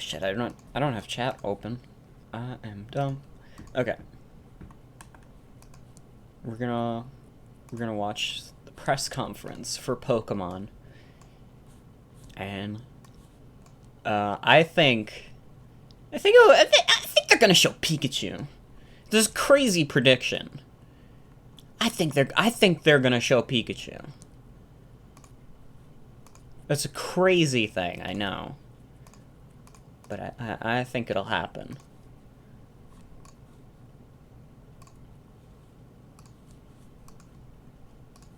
shit, I don't have chat open. I am dumb. Okay. We're gonna watch the press conference for Pokemon. And I think they're gonna show Pikachu. This is crazy prediction. I think they're gonna show Pikachu. That's a crazy thing, I know. But I think it'll happen.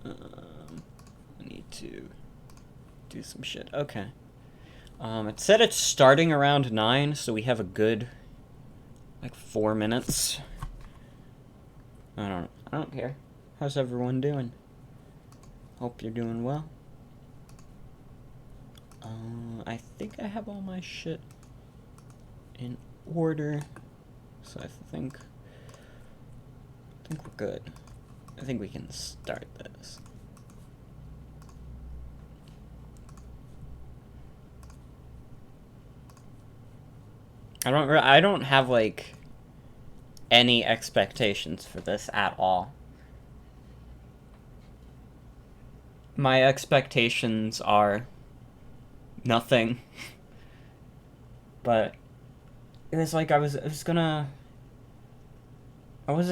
I need to do some shit. Okay. It said it's starting around 9, so we have a good, like, 4 minutes. I don't care. How's everyone doing? Hope you're doing well. I think I have all my shit in order, so I think we're good. I think we can start this. I don't have, like, any expectations for this at all. My expectations are nothing. But it was like I wasn't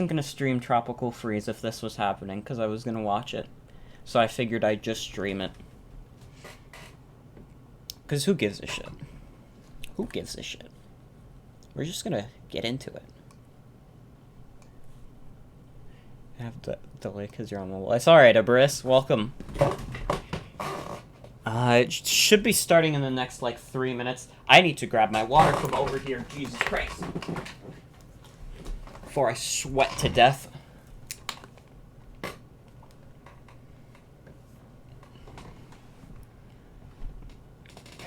gonna stream Tropical Freeze if this was happening, because I was gonna watch it. So I figured I'd just stream it. Because who gives a shit? Who gives a shit? We're just gonna get into it. I have to delay because you're on mobile. It's alright, Abris. Welcome. It should be starting in the next, like, 3 minutes. I need to grab my water from over here. Jesus Christ. Before I sweat to death.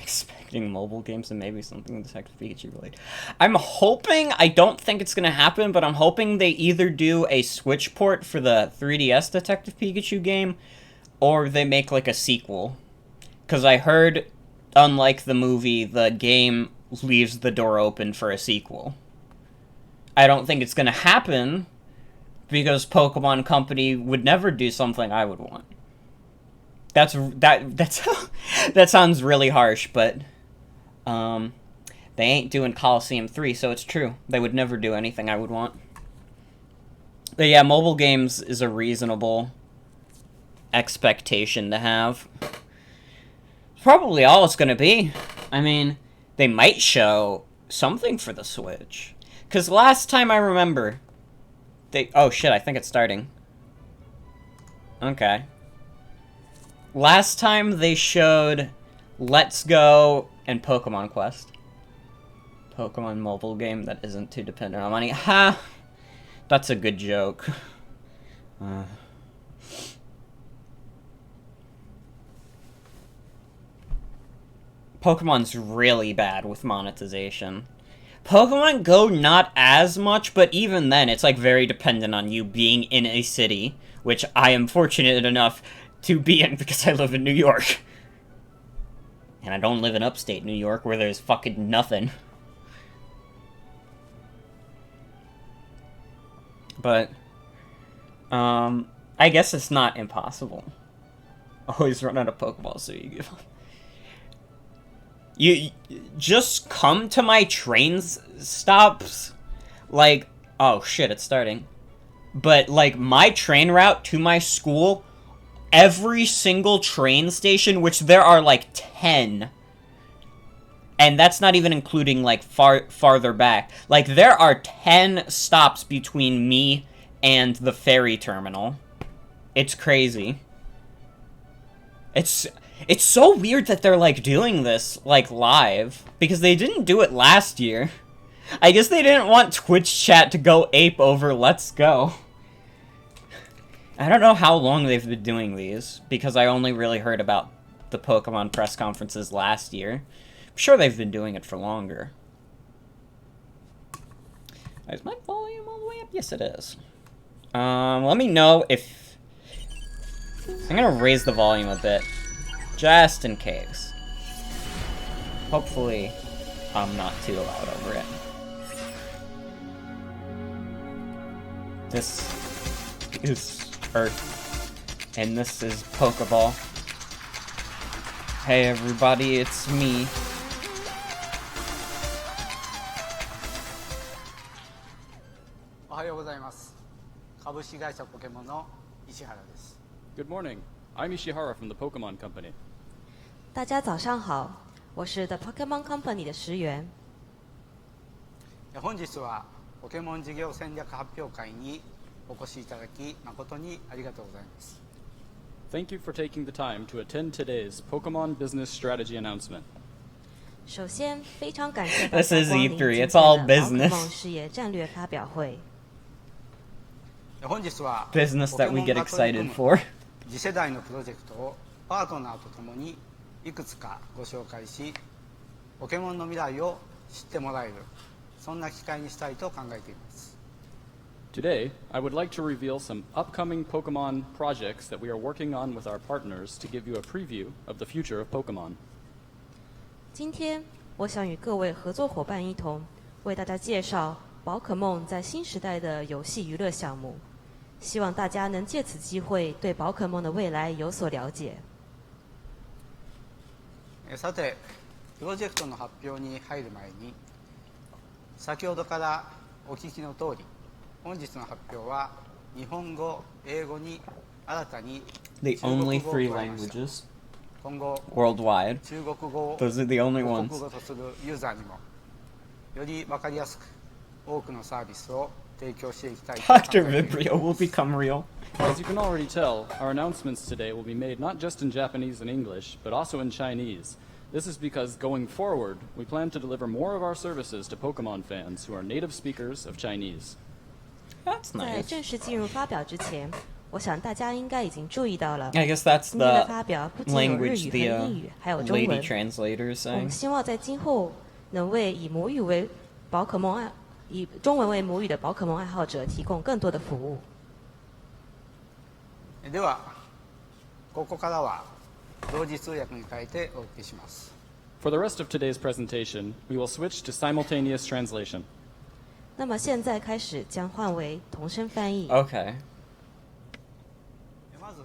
Expecting mobile games and maybe something Detective Pikachu related. I'm hoping, I don't think it's gonna happen, but I'm hoping they either do a Switch port for the 3DS Detective Pikachu game, or they make, like, a sequel. Because I heard, unlike the movie, the game leaves the door open for a sequel. I don't think it's gonna happen, because Pokemon Company would never do something I would want. That sounds really harsh, but they ain't doing Coliseum 3, so it's true. They would never do anything I would want. But yeah, mobile games is a reasonable expectation to have. Probably all it's gonna be. I mean, they might show something for the Switch. Because last time I remember, oh shit, I think it's starting. Okay. Last time they showed Let's Go and Pokemon Quest. Pokemon mobile game that isn't too dependent on money. Ha! That's a good joke. Pokemon's really bad with monetization. Pokemon Go, not as much, but even then, it's, like, very dependent on you being in a city, which I am fortunate enough to be in because I live in New York. And I don't live in upstate New York, where there's fucking nothing. But, I guess it's not impossible. Always run out of Pokeballs, so you give up. You just come to my train stops, like, oh shit, it's starting. But, like, my train route to my school, every single train station, which there are, like, 10, and that's not even including, like, farther back. Like, there are 10 stops between me and the ferry terminal. It's crazy. It's so weird that they're, like, doing this, like, live, because they didn't do it last year. I guess they didn't want Twitch chat to go ape over Let's Go. I don't know how long they've been doing these, because I only really heard about the Pokemon press conferences last year. I'm sure they've been doing it for longer. Is my volume all the way up? Yes, it is. Let me know if... I'm gonna raise the volume a bit. Just in case. Hopefully I'm not too loud over it. This is Earth, and this is Pokeball. Hey everybody, it's me. Good morning. I'm Ishihara from the Pokemon Company. 大家早上好，我是 The Pokemon Company 的石原。本日はポケモン事業戦略発表会にお越しいただき誠にありがとうございます。Thank you for taking the time to attend today's Pokemon Business Strategy announcement. 首先，非常感谢大 This 家 is 光临 E3, 今天 it's all 的 business. 宝可梦事业战略发表会。本日は Business that we get excited for. 次世代のプロジェクトをパートナーとともにいくつかご紹介し、ポケモンの未来を知ってもらえる、そんな機会にしたいと考えています。Today, I would like to reveal some upcoming Pokemon projects that we are working on with our partners to give you a preview of the future of Pokemon. 今天，我想与各位合作伙伴一同为大家介绍宝可梦在新时代的游戏娱乐项目，希望大家能借此机会对宝可梦的未来有所了解。さて、プロジェクトの発表に入る前に、先ほどからお聞きの通り、本日の発表は日本語、英語に新たに The 中国 only 語を three 加えました。 languages 今後、 worldwide. 中国語を Those are the only 母 ones. 国語とするユーザーにもより分かりやすく多くのサービスを提供していきたいと考えて Dr. います。 Vibrio will become real. As you can already tell, our announcements today will be made not just in Japanese and English, but also in Chinese. This is because going forward, we plan to deliver more of our services to Pokemon fans who are native speakers of Chinese. That's 在 nice. 正式进入发表之前，我想大家应该已经注意到了， I guess that's 今天的 the 发表不仅有日 language 语 the 和英语，还有中 lady 文。 translator is 我们 saying. 希望在今后能为以母语为宝可梦爱、以中文为母语的宝可梦爱好者提供更多的服务。では、ここからは同時通訳に変えてお送りします。 For the rest of today's presentation, we will switch to simultaneous translation. 那么现在开始将换为同声翻译。 Okay. まず、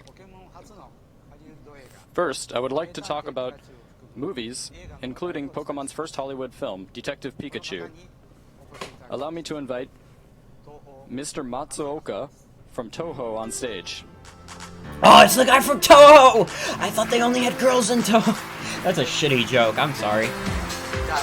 ポケモン初のハリウッド映画 First, I would like to talk about movies, including Pokemon's first Hollywood film, Detective この Pikachu. 中にお越しいただき Allow me to invite 東宝 Mr. Matsuoka from Toho on stage. Oh, it's the guy from Toho! I thought they only had girls in Toho. That's a shitty joke. I'm sorry. じゃあ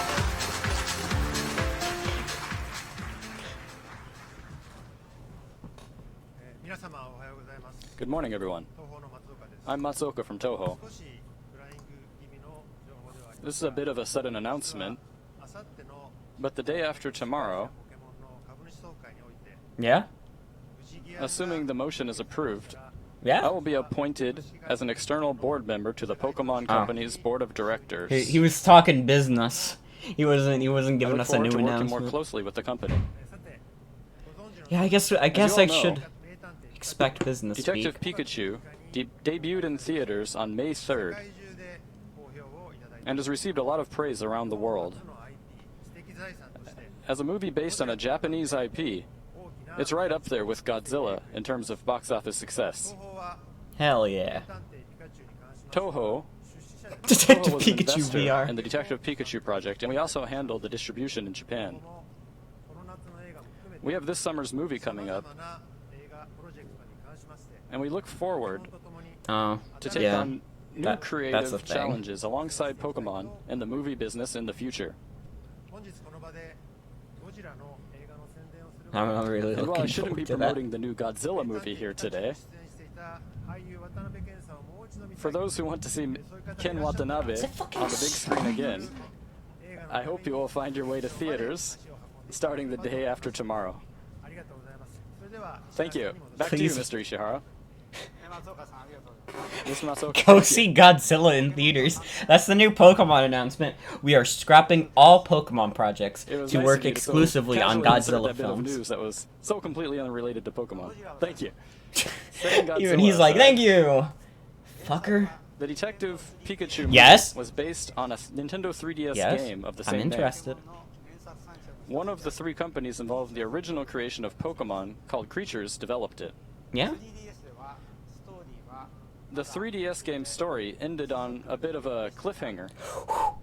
皆様おはようございます。 Good morning, everyone. 東方の松岡です。 I'm Matsuoka from Toho. 少しフライング気味の情報ではありま This す is a bit of a sudden announcement, あさっての but the day after tomorrow, ポケモンの株主総会において Yeah? 不思議や assuming the motion is approved, I Yeah? will be appointed as an external board member to the Pokemon Company's board of directors. He was talking business. He wasn't I giving look us a forward new to working more announcement. closely with the company. さてご存知の Yeah, I guess I all know, should 名探偵 expect business Detective speak. Pikachu debuted in theaters on May 3rd 世界中で好評をいただいて and has received a lot of praise around the world. 初の IP 知的財産として As a movie based on a Japanese IP, 大きな it's right up there with Godzilla in terms of box office success. 東宝は Hell 名 yeah. 探偵ピカチュウに関しまして Toho 出資者で Detective Toho was an Pikachu investor VR. in the Detective Pikachu project, and we also handle the distribution in Japan. この夏の映画も含めて We have this summer's movie coming up, 様々な映画プロジェクトに関しまして and we look ポケモ forward ンと共に Oh, to take yeah. on new That's the creative thing. challenges alongside Pokemon and the movie business in the future. 本日この場でゴジラの映画の宣伝をする I'm really And while I looking shouldn't be forward to that. promoting the new Godzilla movie here today, 出演していた俳優渡辺謙さんをもう一度見た for い those who want to see Ken Watanabe on the big screen again, 映画の I hope you will find your way to theaters 足を運んで starting the day after tomorrow. ありがとうございますそれでは Thank you. 石原 Back to you, Please. Mr. Ishihara. 松岡さんありがとうございます。 Mr. Masaoka. Go thank see you. Godzilla in theaters. That's the new Pokemon announcement. We are scrapping all Pokemon projects It was to nice work of you to so exclusively on casually insert Godzilla that bit of films. news that was so completely unrelated to Pokemon. Thank you. Saying Even Godzilla he's like, aside, thank you, fucker. The Detective Pikachu movie Yes? was based on a Nintendo 3DS Yes, game of the I'm same name. interested. One of the 3 companies involved in the original creation of Pokemon, called Creatures, developed it. Yeah? 3DS ではストーリーは The 3DS game's story ended on a bit of a cliffhanger,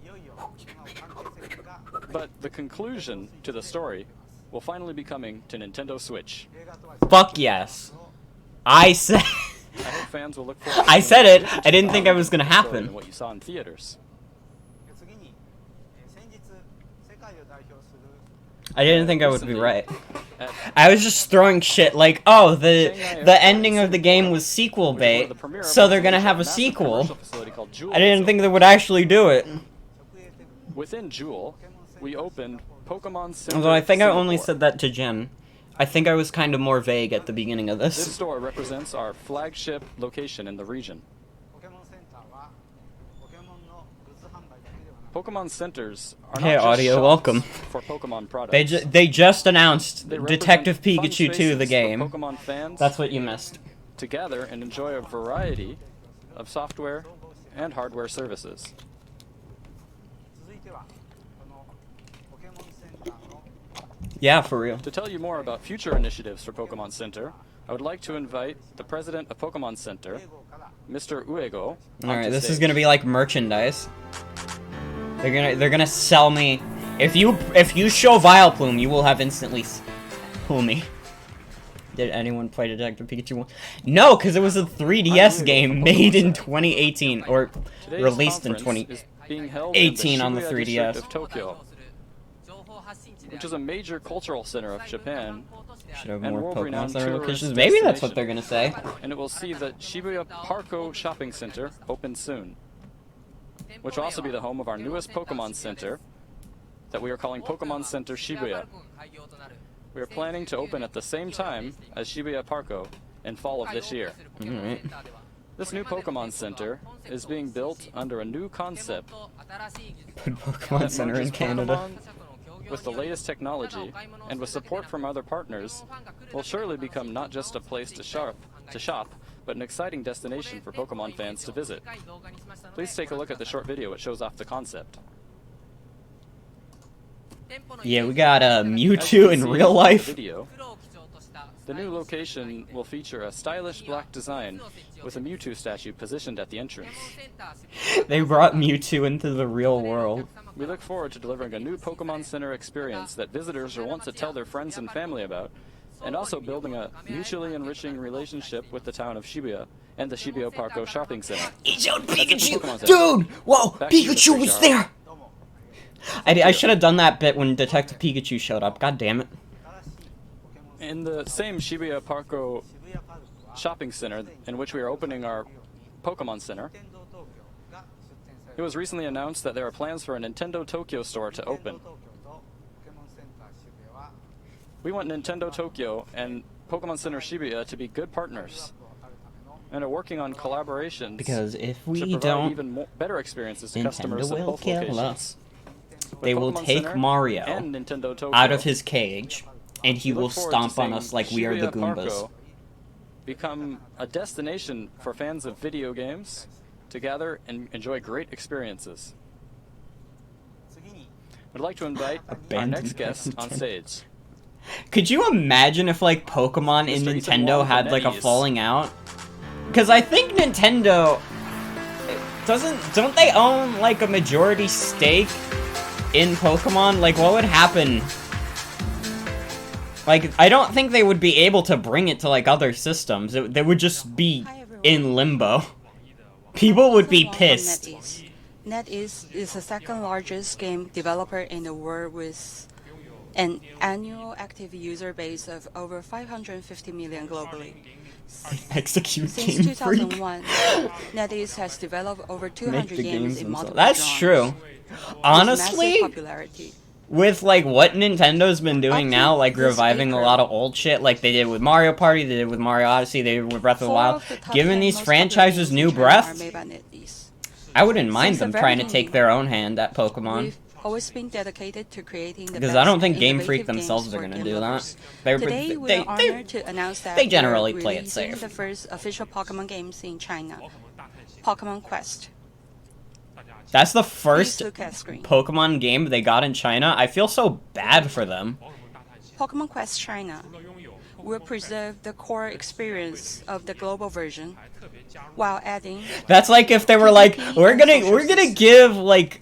いよいよその関係性が but the conclusion to the story will finally be coming to Nintendo Switch. 映画とは Fuck yes. I said... I hope fans will look forward I to said seeing it. a I didn't think it was gonna story happen. than what you saw in theaters. 次に先日世界を代表する I didn't think I would be right. At I was just throwing shit like, oh, the ending of the game was sequel bait, so they're gonna have a sequel. I didn't think they would actually do it. Within Jewel, we opened Pokemon Center. Although I think I only Singapore. said that to Jen. I think I was kind of more vague at the beginning of This this. store represents our flagship location in the region. ポケモンセンターはポケモンのグッズ販売だけではなく Pokemon centers are Hey, not just audio, shops welcome. for Pokemon products. They just announced They represent Detective fun Pikachu 2, spaces the for game. Pokemon fans That's what you missed. to gather and enjoy a variety of software and hardware services. 続いてはこのポケモンセンターの Yeah, for real. To tell you more about future initiatives for Pokemon Center, I would like to invite the president of Pokemon Center, 英語から Mr. Uego. Alright, onto this is stage. gonna be like merchandise. They're gonna sell me. If you show Vileplume, you will have instantly fool me. Did anyone play Detective Pikachu 1? No, because it was a 3DS game made in 2018 or Today's released in conference is being held in 2018 on the Shibuya 3DS. district of Tokyo, which is a major cultural center of Japan, Should have and more Pokemon world-renowned Center tourist locations. Maybe that's what destination. they're gonna say. and it will see the Shibuya Parko Shopping Center open soon, which will also be the home of our newest Pokemon Center that we are calling Pokemon Center Shibuya. We are planning to open at the same time as Shibuya Parko in fall of this year. Alright. This new Pokemon Center is being built under a new concept Put Pokemon that Center in merges Canada. Pokemon with the latest technology, and with support from other partners, will surely become not just a place to shop, but an exciting destination for Pokemon fans to visit. Please take a look at the short video. It shows off the concept. Yeah, we got As you Mewtwo can in see real the life. video, the new location will feature a stylish black design with a Mewtwo statue positioned at the entrance. They brought Mewtwo into the real world. We look forward to delivering a new Pokemon Center experience that visitors will want to tell their friends and family about, and also building a mutually enriching relationship with the town of Shibuya and the Shibuya Parko Shopping Center. He showed Pikachu! Dude! Whoa! Back to you, Pikachu Mr. was Jar. there! I should have done that bit when Detective Pikachu showed up. God damn it. 新しいポケモンセン In the same Shibuya Parko 渋谷パルクは Shopping Center in which we are opening our Pokemon Center, 天童東京が出展され it was recently announced that there are plans for a Nintendo Tokyo store to 天童 open. 東京とポケモンセンター渋谷は We want Nintendo Tokyo and Pokemon Center Shibuya to be good partners を図るための and are working on collaborations Because if to we provide don't, even better experiences to Nintendo customers of will both kill locations. us. With They will Pokemon take Center Mario and Nintendo Tokyo, out of his cage, and he we look will forward to stomp on seeing us like we are the Shibuya Goombas. Parko become a destination for fans of video games to gather and enjoy great experiences. 次に I'd like to invite our Abandoned next guest on Nintendo. stage. Could you imagine if like Pokemon and Mr. Ethan Nintendo Wong had from like a NetEase. falling out? Because I think Nintendo don't they own like a majority stake in Pokemon? Like what would happen? Like I don't think they would be able to bring it to like other systems. They would just be in limbo. People would be pissed. NetEase is the second largest game developer in the world with an annual active user base of over 550 million globally. Execute Since Game Freak. 2001, NetEase has developed over Make 200 the games games in themselves. multiple That's genres. true. With Honestly, massive popularity. with like what Nintendo's been doing Up to now, like this reviving a April, lot of old shit, like they did with Mario Party, they did with Mario Odyssey, they did with Breath of the Four Wild, of the top giving 10 these most popular franchises games in new China are breath, made by NetEase. I wouldn't mind Since the them very trying to take beginning, their own hand at Pokemon. We've always been dedicated to creating the Because best I don't think and Game Freak innovative themselves games are for gonna game do that. lovers. They're, Today, we are honored to announce that they we are generally play it releasing safe. the first official Pokemon games in China. Pokemon Quest. That's the Please first look at screen. Pokemon game they got in China. I feel so bad for them. Pokemon Quest China will preserve the core experience of the global version while adding That's like if they were like, we're gonna give like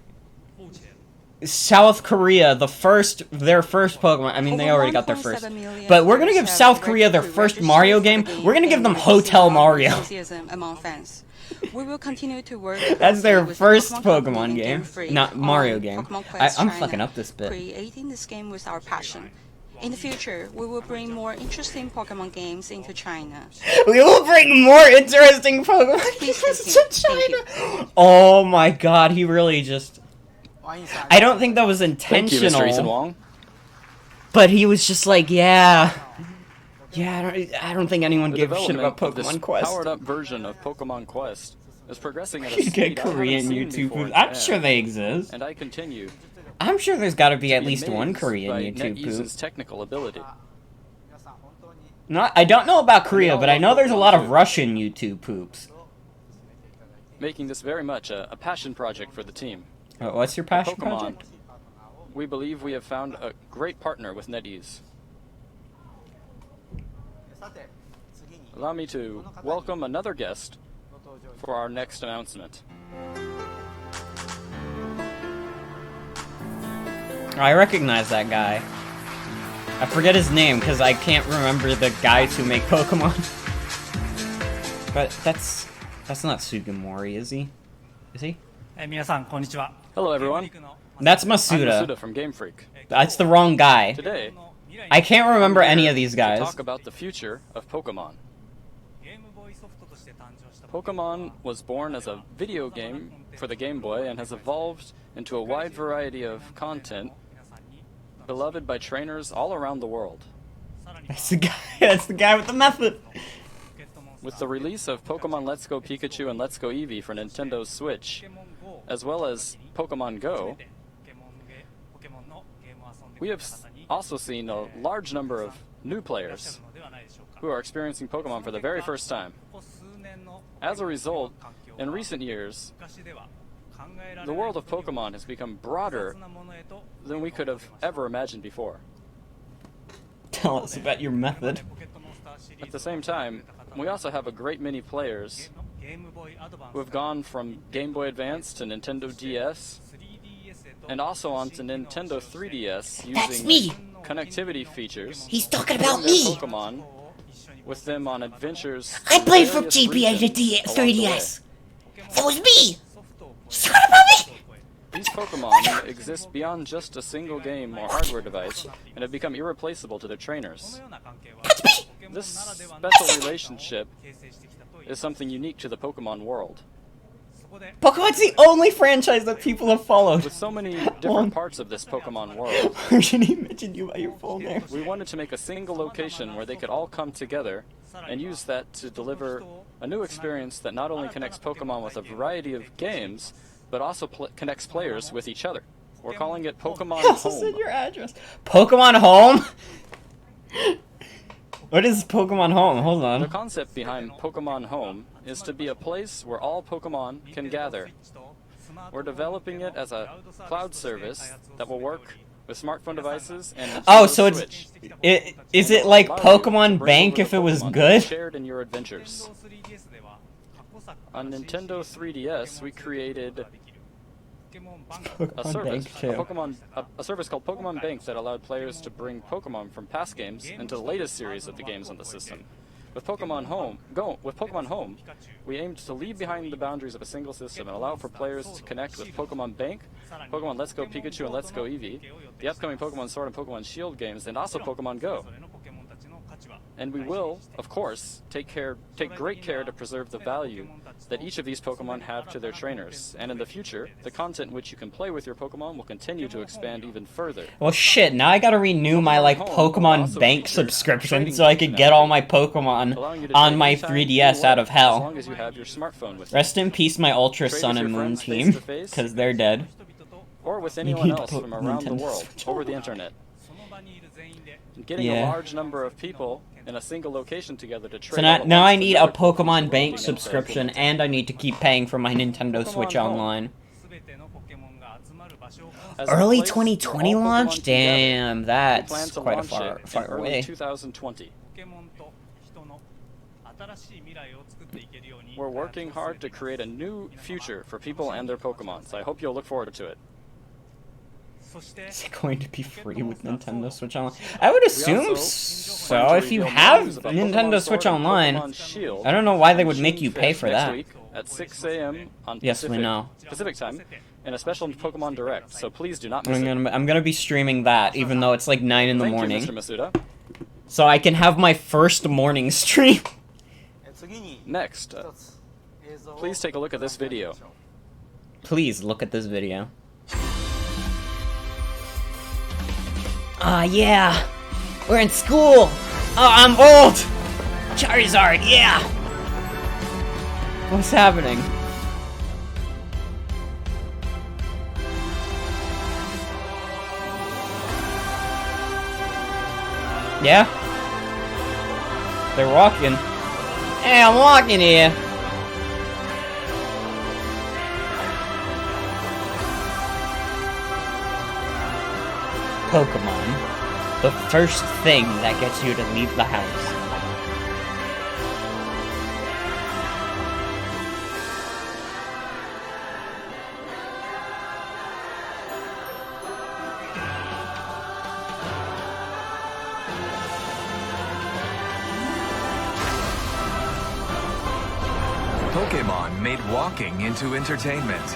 South Korea their first Pokemon. I mean, they over already got their 1.7 first, million but we're gonna players give have South Korea their first registered Mario for the game. game We're gonna give and them we're seeing Hotel a lot of Mario. enthusiasm among fans. We will continue to work That's their closely with the first company Pokemon and game, Freak not Mario on game. Pokemon Quest I'm China, fucking up this bit. creating this game with our passion. In the future, we will bring more interesting Pokemon games into China. We will bring more interesting Pokemon Please games to continue. Thank China. Oh my god, he really just. ワインさん I don't think that was Thank you, Mr. Ethan intentional, Wong. but he was just like, yeah. I don't think anyone The gave a shit development about of this Pokemon Quest. powered-up version of Pokemon Quest is progressing at a You speed get I haven't Korean seen YouTube before poop. in I'm Japan. sure they exist. And I continue I'm sure there's got to be at to be least one amazed Korean by YouTube poop. NetEase's technical ability. 皆さん本当に Not, I don't know about Korea, all but I love know there's a lot of Pokemon too. Russian YouTube poops. Making this very much a passion project for the team. What's your passion Pokemon. project? We believe we have found a great partner with NetEase. さて次に Allow me to welcome another guest ご登場いただき for our next announcement. I recognize that guy. I forget his name because I can't remember the guys who make Pokemon. But that's not Sugimori, is he? Is he? 皆さんこんにちは。 Hello, everyone. That's I'm Masuda. Masuda from Game Freak. That's the wrong guy. Today, I can't remember any of these to guys. talk about the future of Pokemon. Pokemon was born as a video game for the Game Boy and has evolved into a wide variety of content beloved by trainers all around the world. That's the guy. That's the guy with the method. With the release of Pokemon Let's Go Pikachu and Let's Go Eevee for Nintendo Switch, as well as Pokemon Go, we have also seen a large number of new players who are experiencing Pokemon for the very first time. As a result, in recent years, the world of Pokemon has become broader than we could have ever imagined before. Tell us about your method. At the same time, we also have a great many players who have gone from Game Boy Advance to Nintendo DS and also onto Nintendo 3DS using me. connectivity features. He's talking to about bring me. their Pokemon with them on adventures. I to played from various GBA to regions along the way. 3DS. That was me. Shut up about me. These Pokemon exist beyond just a single game or hardware device and have become irreplaceable to their trainers. That's me. This special relationship is something unique to the Pokemon world. Pokemon's the only franchise that people have followed. With so many Hold on. different parts of this Pokemon world, Why should he mention you by your full name? we wanted to make a single location where they could all come together and use that to deliver a new experience that not only connects Pokemon with a variety of games, but also connects players with each other. We're calling it Pokemon Also said Home. your address. Pokemon Home? What is Pokemon Home? Hold The on. concept behind Pokemon Home is to be a place where all Pokemon can gather. We're developing it as a cloud service that will work with smartphone devices and Oh, Nintendo so it's Switch. is And it like allow you to Pokemon bring Bank over if the it was Pokemon that good? you shared in your adventures. On Nintendo 3DS, we created a Pokemon service, Bank too. a service called Pokemon Bank that allowed players to bring Pokemon from past games into the latest series of the games on the system. With Pokemon Home, we aimed to leave behind the boundaries of a single system and allow for players to connect with Pokemon Bank, Pokemon Let's Go Pikachu and Let's Go Eevee, the upcoming Pokemon Sword and Pokemon Shield games, and also Pokemon Go. And we will, of course, take great care to preserve the value that each of these Pokemon have to their trainers. And in the future, the content in which you can play with your Pokemon will continue to expand even further. Well, shit. Now I gotta renew my like Pokemon Bank subscription so I could get all my Pokemon Allowing you to on trade my anytime you 3DS want, out of As hell. long as you have your smartphone with you. Rest in peace, my Ultra Trade Sun with and your Moon friends team, face-to-face. because they're dead. Or with You anyone need else to from put around the Nintendo world Switch over on. the internet. Getting Yeah. a large number of people in a single location together to trade. So all at now once I for need a another cool feature Pokemon we're Bank looking into subscription, implementing. and I need to keep paying for my Nintendo Pokemon Switch Home. Online. 全てのポケモンが集まる場所を As a Early place where 2020 all Pokemon launch? can gather, Damn, we plan that's to quite a launch far, it far in early away. 2020. ポケモンと人の新しい未来を作っていけるように We're working hard to create a new future for people and their Pokemon, so I hope you'll look forward to it. そして Is it going to be free with Nintendo Switch Online? I would assume also so. plan to If you reveal have news about Nintendo Pokemon Switch Sword and Online, Pokemon Shield I don't know why they on would make June you pay 5th, for next that. week at 6 a.m. on Yes, we Pacific, know. Pacific time in a special Pokemon Direct, so please do not miss I'm gonna be streaming that, even though it's like 9 in it. the Thank morning, you, Mr. Masuda. so I can have my first morning stream. 次に Next, 一つ映像を please take a look at this video. Please look at this video. Ah, yeah! We're in school! Oh, I'm old! Charizard, yeah! What's happening? Yeah? They're walking. Hey, I'm walking here! Pokemon. The first thing that gets you to leave the house. Pokemon made walking into entertainment.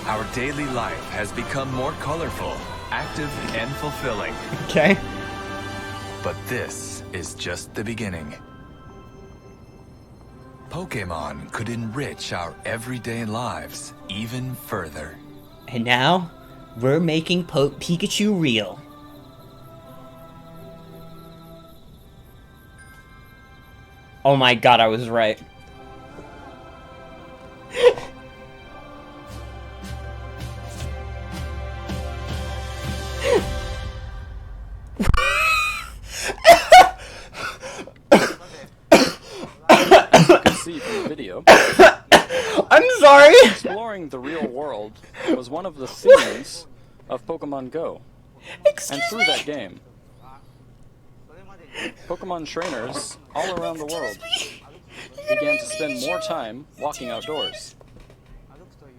Our daily life has become more colorful, active, and fulfilling. Okay. But this is just the beginning. Pokemon could enrich our everyday lives even further. And now, we're making Pikachu real. Oh my god, I was right. See from the video, I'm sorry! exploring the real world was one of the themes of Pokemon Go. Excuse And through me! that game, Pokemon trainers all around the world began to spend more time walking outdoors. 歩くという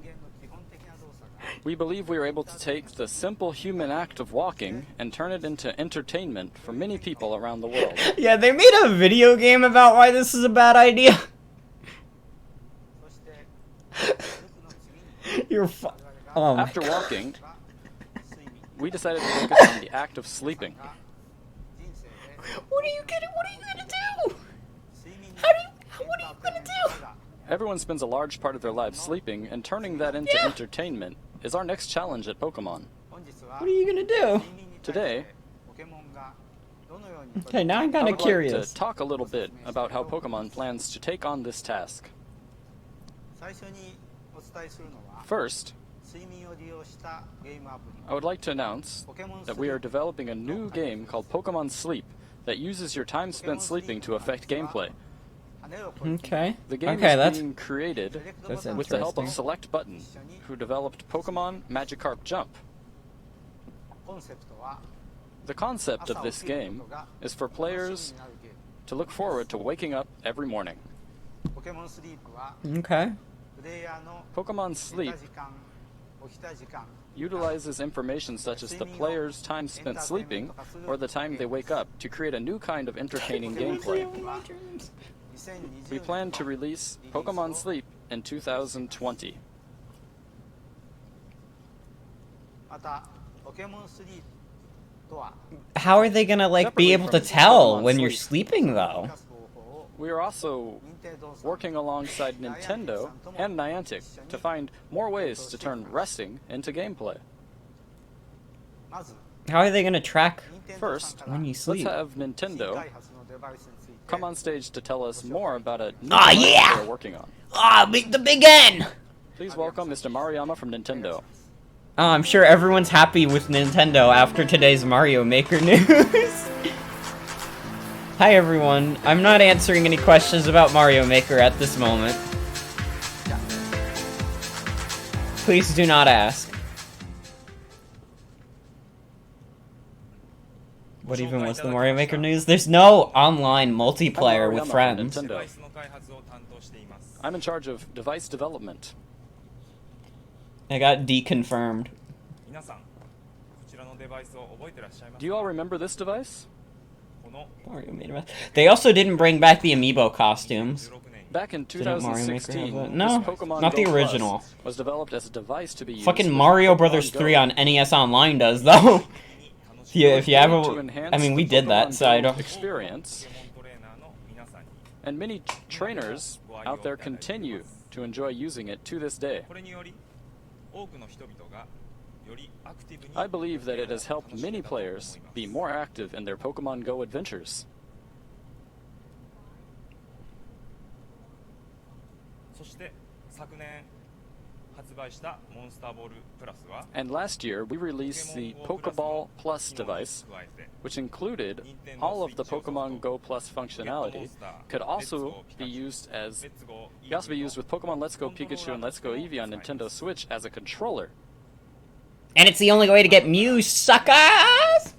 人間の基本的な動作が We believe we were able to take the simple human act of walking and turn it into entertainment for many people around the world. Yeah, they made a video game about why this is a bad idea. そして歩くの次に You're Oh my After god. walking, 睡眠 we decided to focus on the act of sleeping. が人生で What are you gonna do? 睡眠に What are you gonna do? Everyone spends a large part of their lives sleeping, and turning that into Yeah. entertainment is our next challenge at Pokemon. 本日は What are you gonna do? 睡眠に対してポケモンがどのように Okay, now I'm I kinda would like curious. to talk a little bit about how Pokemon plans to take on this task. 最初にお伝えするのは First, 睡眠を利用したゲームアプリ I would like to announce that we are developing a new game called Pokemon Sleep that uses your time spent sleeping to affect gameplay. 羽を越えて Okay. The game Okay, is that's being created that's with the help of interesting. Select Button, who developed Pokemon Magikarp Jump. コンセプトは The concept of 朝 this 起きる game ことが is for 楽しみ players になるゲーム to look forward to waking up every morning. ポケモンスリープは Okay. プレイヤーの Pokemon 寝 Sleep た時間起きた時間 utilizes information such as the player's time spent sleeping or the time they wake up to create a new kind of entertaining gameplay. は We 2020 plan to release Pokemon Sleep in 2020. またポケモンスリープとは How are they gonna like be able to tell when you're sleeping though? 出す方法を We are also 認定動作 working alongside Nintendo and Niantic to find more ways to turn resting into gameplay. まず How are they gonna track 任天堂さん First, から when you let's sleep? have 新 Nintendo 開発のデバイスについて come on stage to tell us more about a new Ah, device yeah! they're working on. Ah, the big N! Please welcome Mr. Maruyama from Nintendo. Oh, I'm sure everyone's happy with Nintendo after today's Mario Maker news. Hi everyone, I'm not answering any questions about Mario Maker at this moment. Please do not ask. What even was the Mario Maker news? There's no online multiplayer with friends. I'm in charge of device development. I got deconfirmed. Do you all remember this device? Mario made a- They also didn't bring back the amiibo costumes. Back in Didn't Mario Maker 2016, have that? No, this Pokemon not the Go original. Plus was developed as a device to be used Fucking with Mario Pokemon Brothers Go. 3 on NES Online does, though. if you have To a... enhance I mean, we the did that, Pokemon so I Go don't... experience. And many trainers out there continue to enjoy using it to this day. I believe that it has helped many players be more active in their Pokemon Go adventures. And last year, we released the Pokeball Plus device, which included all of the Pokemon Go Plus functionality. Could also be used with Pokemon Let's Go Pikachu and Let's Go Eevee on Nintendo Switch as a controller. And it's the only way to get Mew, suckers!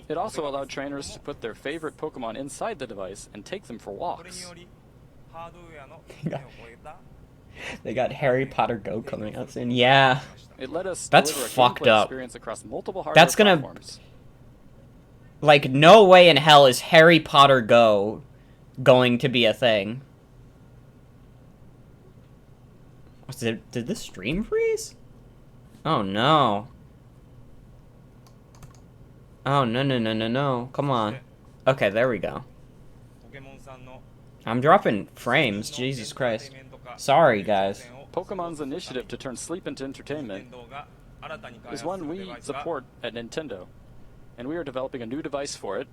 It also allowed trainers to put their favorite Pokemon inside the device and take them for walks. They got Harry Potter Go coming out soon. Yeah. It let us That's deliver a fucked gameplay up. experience across multiple hardware That's gonna- platforms. Like, no way in hell is Harry Potter Go going to be a thing. Did this stream freeze? Oh no. Oh no. Come on. Okay, there we go. I'm dropping frames, Jesus Christ. Sorry, guys. Pokemon's initiative to turn sleep into entertainment is one we support at Nintendo, and we are developing a new device for it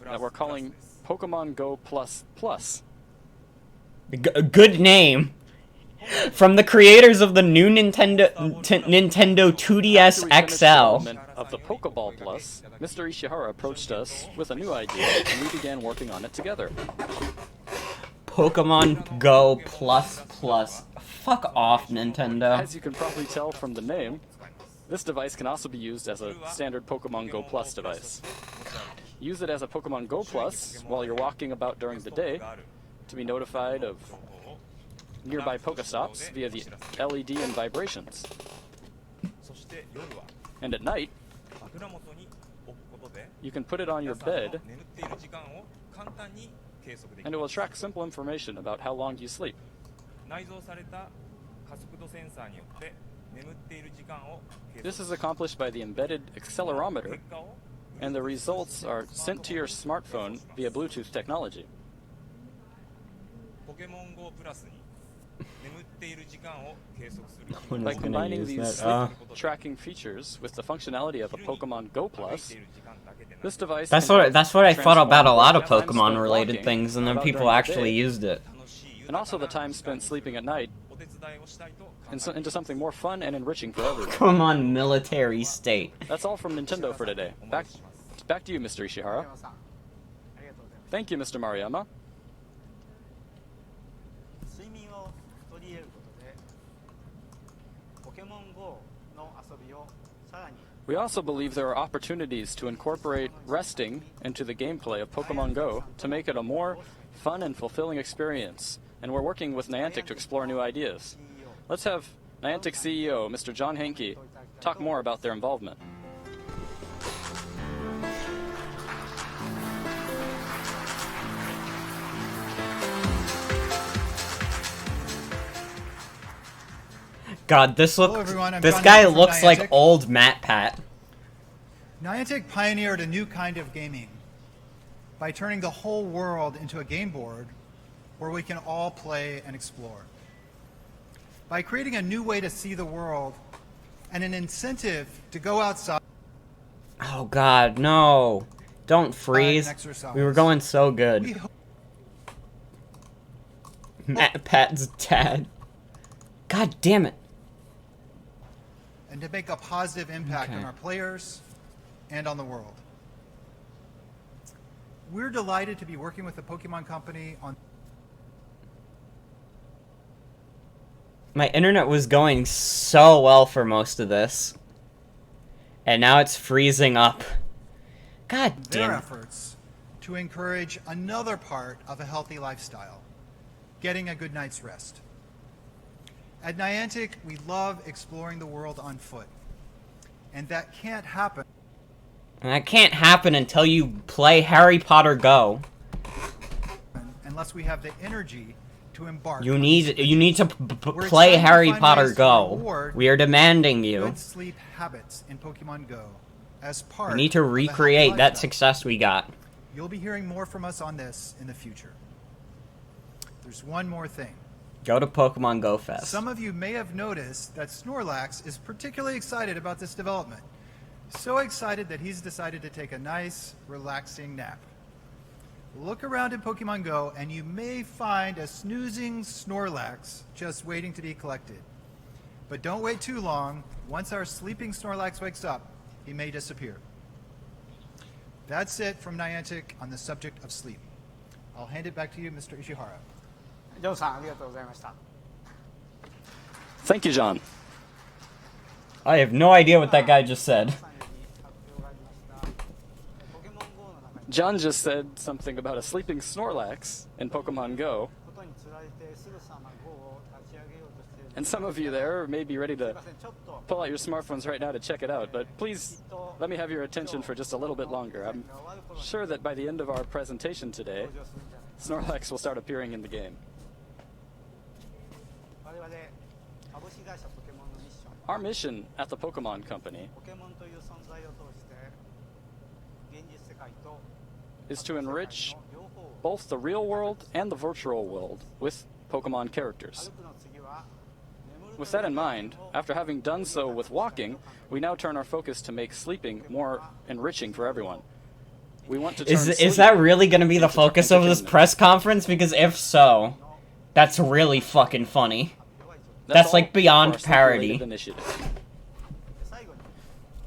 that we're calling Pokemon Go Plus Plus. A good name. From the creators of the new Nintendo 2DS XL. Of the Pokeball Plus, Mr. Ishihara approached us with a new idea, and we began working on it together. Pokemon Go Plus Plus. Fuck off, Nintendo. As you can probably tell from the name, this device can also be used as a standard Pokemon Go Plus device. Use it as a Pokemon Go Plus while you're walking about during the day to be notified of nearby Pokestops via the LED and vibrations. And at night, you can put it on your bed, and it will track simple information about how long you sleep. This is accomplished by the embedded accelerometer, and the results are sent to your smartphone via Bluetooth technology. By combining these sleep tracking features with the functionality of a Pokemon Go Plus, this device That's can what I thought about a lot of transform time spent Pokemon related walking things, and then about people during the actually day, used it. and also the time spent sleeping at night into something more fun and enriching for everyone. Come on, military state. That's all from Nintendo for today. Back to you, Mr. Ishihara. Thank you, Mr. Maruyama. 睡眠を取り入れることでポケモン GO の遊びをさらに We also believe there are opportunities to incorporate resting into the gameplay of Pokemon Go to make it a more fun and fulfilling experience, and we're working with Niantic to explore new ideas. Let's have Niantic CEO, Mr. John Henke, talk more about their involvement. God, Hello, everyone. I'm this John guy Henke from looks like Niantic. old Matt Pat. Niantic pioneered a new kind of gaming by turning the whole world into a game board where we can all play and explore. By creating a new way to see the world and an incentive to go outside. Oh God, no! Don't freeze. exercise. We were going so We good. hope Matt Pat's dad. God damn it. and to make a positive impact Okay. on our players and on the world. We're delighted to be working with the Pokemon Company on My internet was going so well for most of this. And now it's freezing up. God their damn it. efforts to encourage another part of a healthy lifestyle, getting a good night's rest. At Niantic, we love exploring the world on foot, and that can't happen And that can't happen until you play Harry Potter Go. unless we have the energy to embark. You on need these to We're play excited to Harry find Potter ways to Go. reward We are demanding you. good sleep habits in Pokemon Go as part We need to of a healthy recreate that lifestyle. success we got. You'll be hearing more from us on this in the future. There's one more thing. Go to Pokemon Go Fest. Some of you may have noticed that Snorlax is particularly excited about this development. So excited that he's decided to take a nice, relaxing nap. Look around in Pokemon Go and you may find a snoozing Snorlax just waiting to be collected. But don't wait too long. Once our sleeping Snorlax wakes up, he may disappear. That's it from Niantic on the subject of sleep. I'll hand it back to you, Mr. Ishihara. ジョンさんありがとうございました。 Thank you, John. I have no idea what that guy just said. 皆さんより発表がありましたポケモン GO の中に John just said something about a sleeping Snorlax in Pokemon Go, ことにつられてすぐさま GO を立ち上げようとしている and some of you there may be ready すい to ませんちょっと pull out your smartphones right now to check it out, but please let me have your attention for just a little bit longer. I'm sure that by the end of our presentation today, 登場するんじゃない Snorlax will start appearing in the game. 我々株式会社ポケモンのミッション Our mission at the Pokemon Company ポケモンという存在を通して現実世界と is to enrich 両方を both the real world and the virtual world with Pokemon 歩 characters. くの次は眠る With that in mind, after having done so with walking, we now turn our focus to make sleeping more enriching for everyone. We want to turn Is sleep that really going to be the into focus of this entertainment. press conference? Because if so, that's really fucking funny. That's like all beyond for our sleep-related parody. initiative. 最後に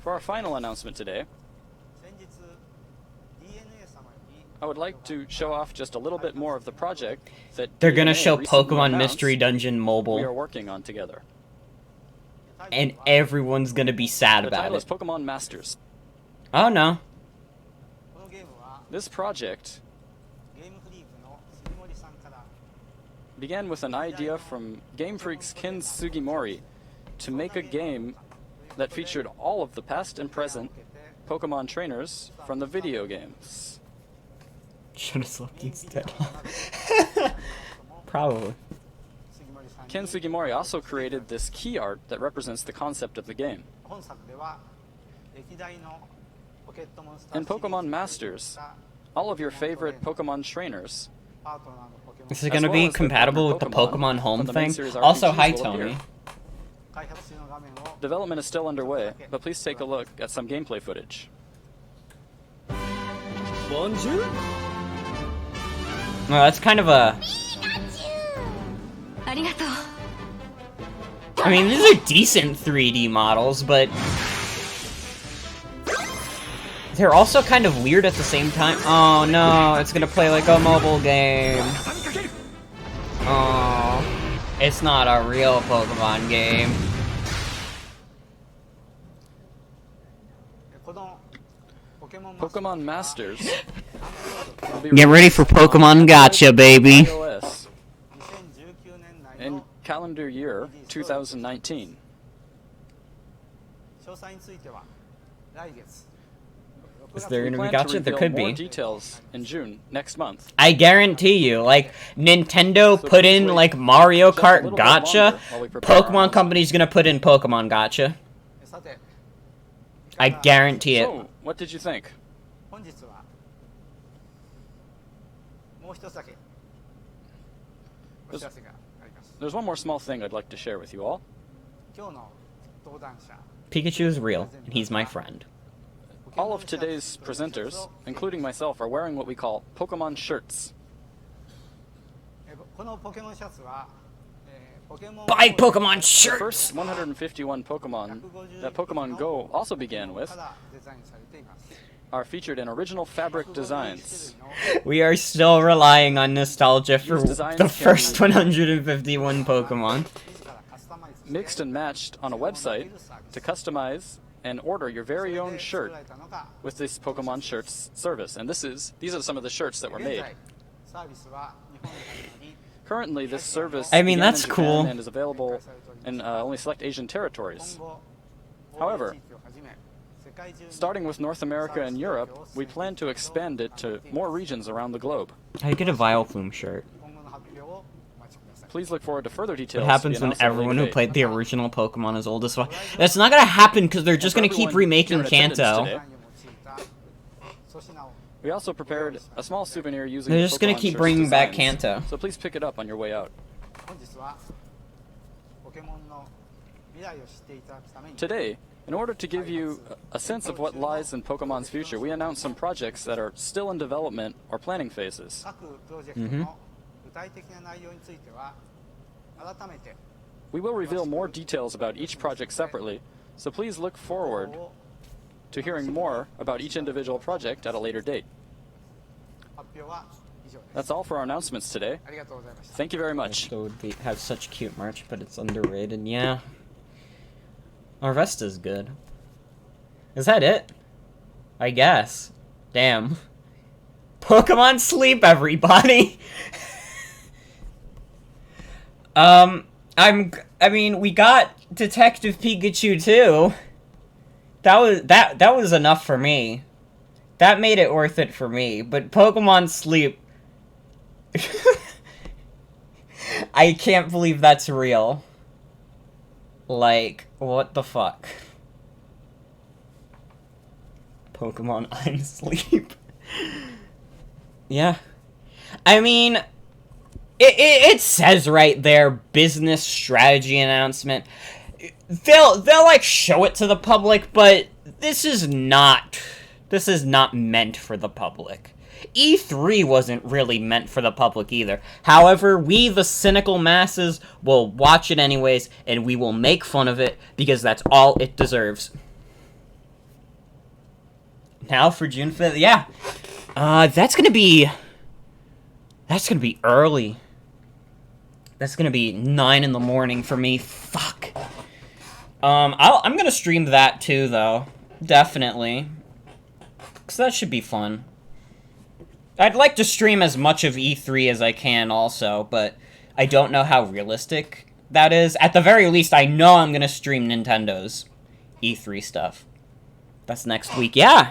For our final announcement today, 先日 DNA 様より I would like to show off just a little bit more of the project that They're gonna DNA show recently Pokemon announced Mystery Dungeon we are mobile, working on together. and everyone's gonna be sad The about title is it. Pokemon Masters. Oh no. このゲームは This project ゲームフリークの杉森さんから began with an idea from Game Freak's Ken Sugimori to make a game that featured all of the past and present Pokemon trainers from the video games. Should have slept instead. Probably. 杉森さんに Ken Sugimori also created this key art that represents the concept of the game. 本作では歴代のポケットモンスター In シリーズ Pokemon Masters, all of your favorite Pokemon trainers, パートナーのポケモン Is it as gonna well be as the compatible with the Pokemon Pokemon Home from the main thing? series Also, RPGs hi will appear. Tony. 開発中の画面を Development is still underway, but please take a look at some gameplay footage. Well, that's kind of a. I mean, these are decent 3D models, but they're also kind of weird at the same time. Oh no, it's gonna play like a mobile game. Oh, it's not a real Pokemon game. このポケモン Pokemon Masters will be Get ready for Pokemon Gotcha, baby. iOS 2019年内 in の calendar year 2019. 詳細については来月 Is there We gonna be plan to Gotcha? There reveal could more be. details in June next month. I guarantee you, like, Nintendo put in, like, Mario Kart Gotcha, Pokemon Company's gonna put in Pokemon Gotcha. さて I guarantee it. So, what did you think? 本日はもう一つだけお知らせがあります There's one more small thing I'd like to share with you all. 今日の登壇者 Pikachu is real, and he's my friend. All of today's presenters, including myself, are wearing what we call Pokemon shirts. このポケモンシャツは、Buy Pokemon The shirts! first 151 Pokemon that Pokemon Go also began with are featured in original fabric designs. We are still relying on nostalgia for These designs the can first be- 151 Pokemon. Mixed and matched on a website to customize and order your very own shirt with this Pokemon Shirts service. And these are some of the shirts that were made. Currently, this service I mean, began that's in Japan cool. and is available in only select Asian territories. However, starting with North America and Europe, we plan to expand it to more regions around the globe. I get a Vileplume shirt. Please look forward to further details. What happens to be when announced at a everyone later who date. played the original Pokemon is old as fuck? That's not gonna happen because they're just And gonna for keep everyone remaking here in attendance Kanto. today, we also prepared a small souvenir using They're the just gonna Pokemon keep Shirts bringing back designs. Kanto. So please pick it up on your way out. Today, in order to give you a sense of what lies in Pokemon's future, we announced some projects that are still in development or planning phases. We will reveal more details about each project separately, so please look forward to hearing more about each individual project at a later date. That's all for our announcements today. Thank you very much. So would have such cute merch, but it's underrated. Yeah. Arvesta's good. Is that it? I guess. Damn. Pokemon Sleep, everybody. I mean, we got Detective Pikachu too. That was enough for me. That made it worth it for me. But Pokemon Sleep, I can't believe that's real. Like, what the fuck? Pokemon I'm Sleep. Yeah. I mean, it says right there, business strategy announcement. They'll like show it to the public, but this is not meant for the public. E3 wasn't really meant for the public either. However, we, the cynical masses, will watch it anyways, and we will make fun of it, because that's all it deserves. Now for June 5th, yeah. That's gonna be early. That's gonna be 9 in the morning for me. Fuck. I'm gonna stream that too, though. Definitely. Because that should be fun. I'd like to stream as much of E3 as I can also, but I don't know how realistic that is. At the very least, I know I'm gonna stream Nintendo's E3 stuff. That's next week. Yeah!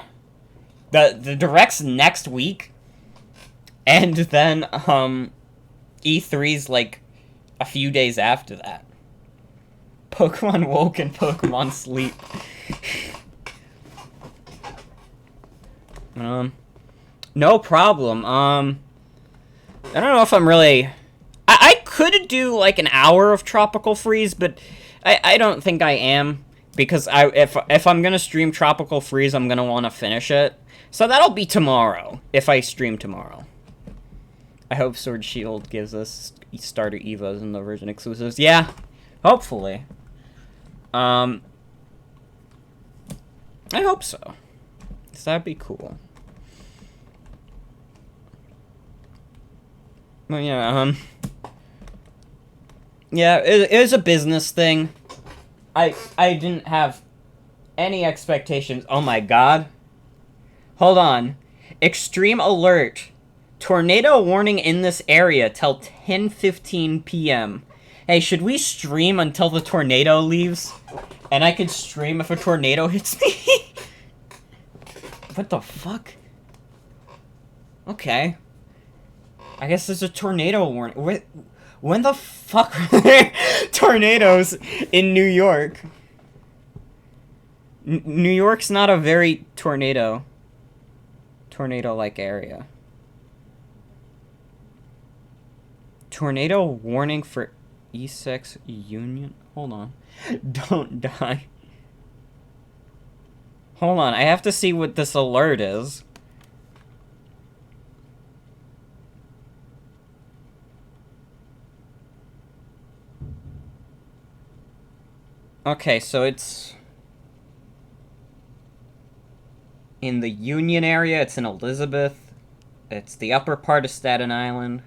The Direct's next week. And then, E3's like a few days after that. Pokemon Woke and Pokemon Sleep. No problem. I don't know if I'm really... I could do like an hour of Tropical Freeze, but I don't think I am. Because if I'm gonna stream Tropical Freeze, I'm gonna want to finish it. So that'll be tomorrow, if I stream tomorrow. I hope Sword Shield gives us starter Evos and the version exclusives. Yeah, hopefully. I hope so. 'Cause that'd be cool. Well, yeah, yeah, it is a business thing. I didn't have any expectations. Oh my god. Hold on. Extreme alert. Tornado warning in this area till 10:15 p.m. Hey, should we stream until the tornado leaves? And I can stream if a tornado hits me? What the fuck? Okay. I guess there's a tornado warning. When the fuck are there tornadoes in New York? New York's not a very tornado-like area. Tornado warning for E6 Union? Hold on. Don't die. Hold on, I have to see what this alert is. Okay, so it's in the Union area. It's in Elizabeth. It's the upper part of Staten Island.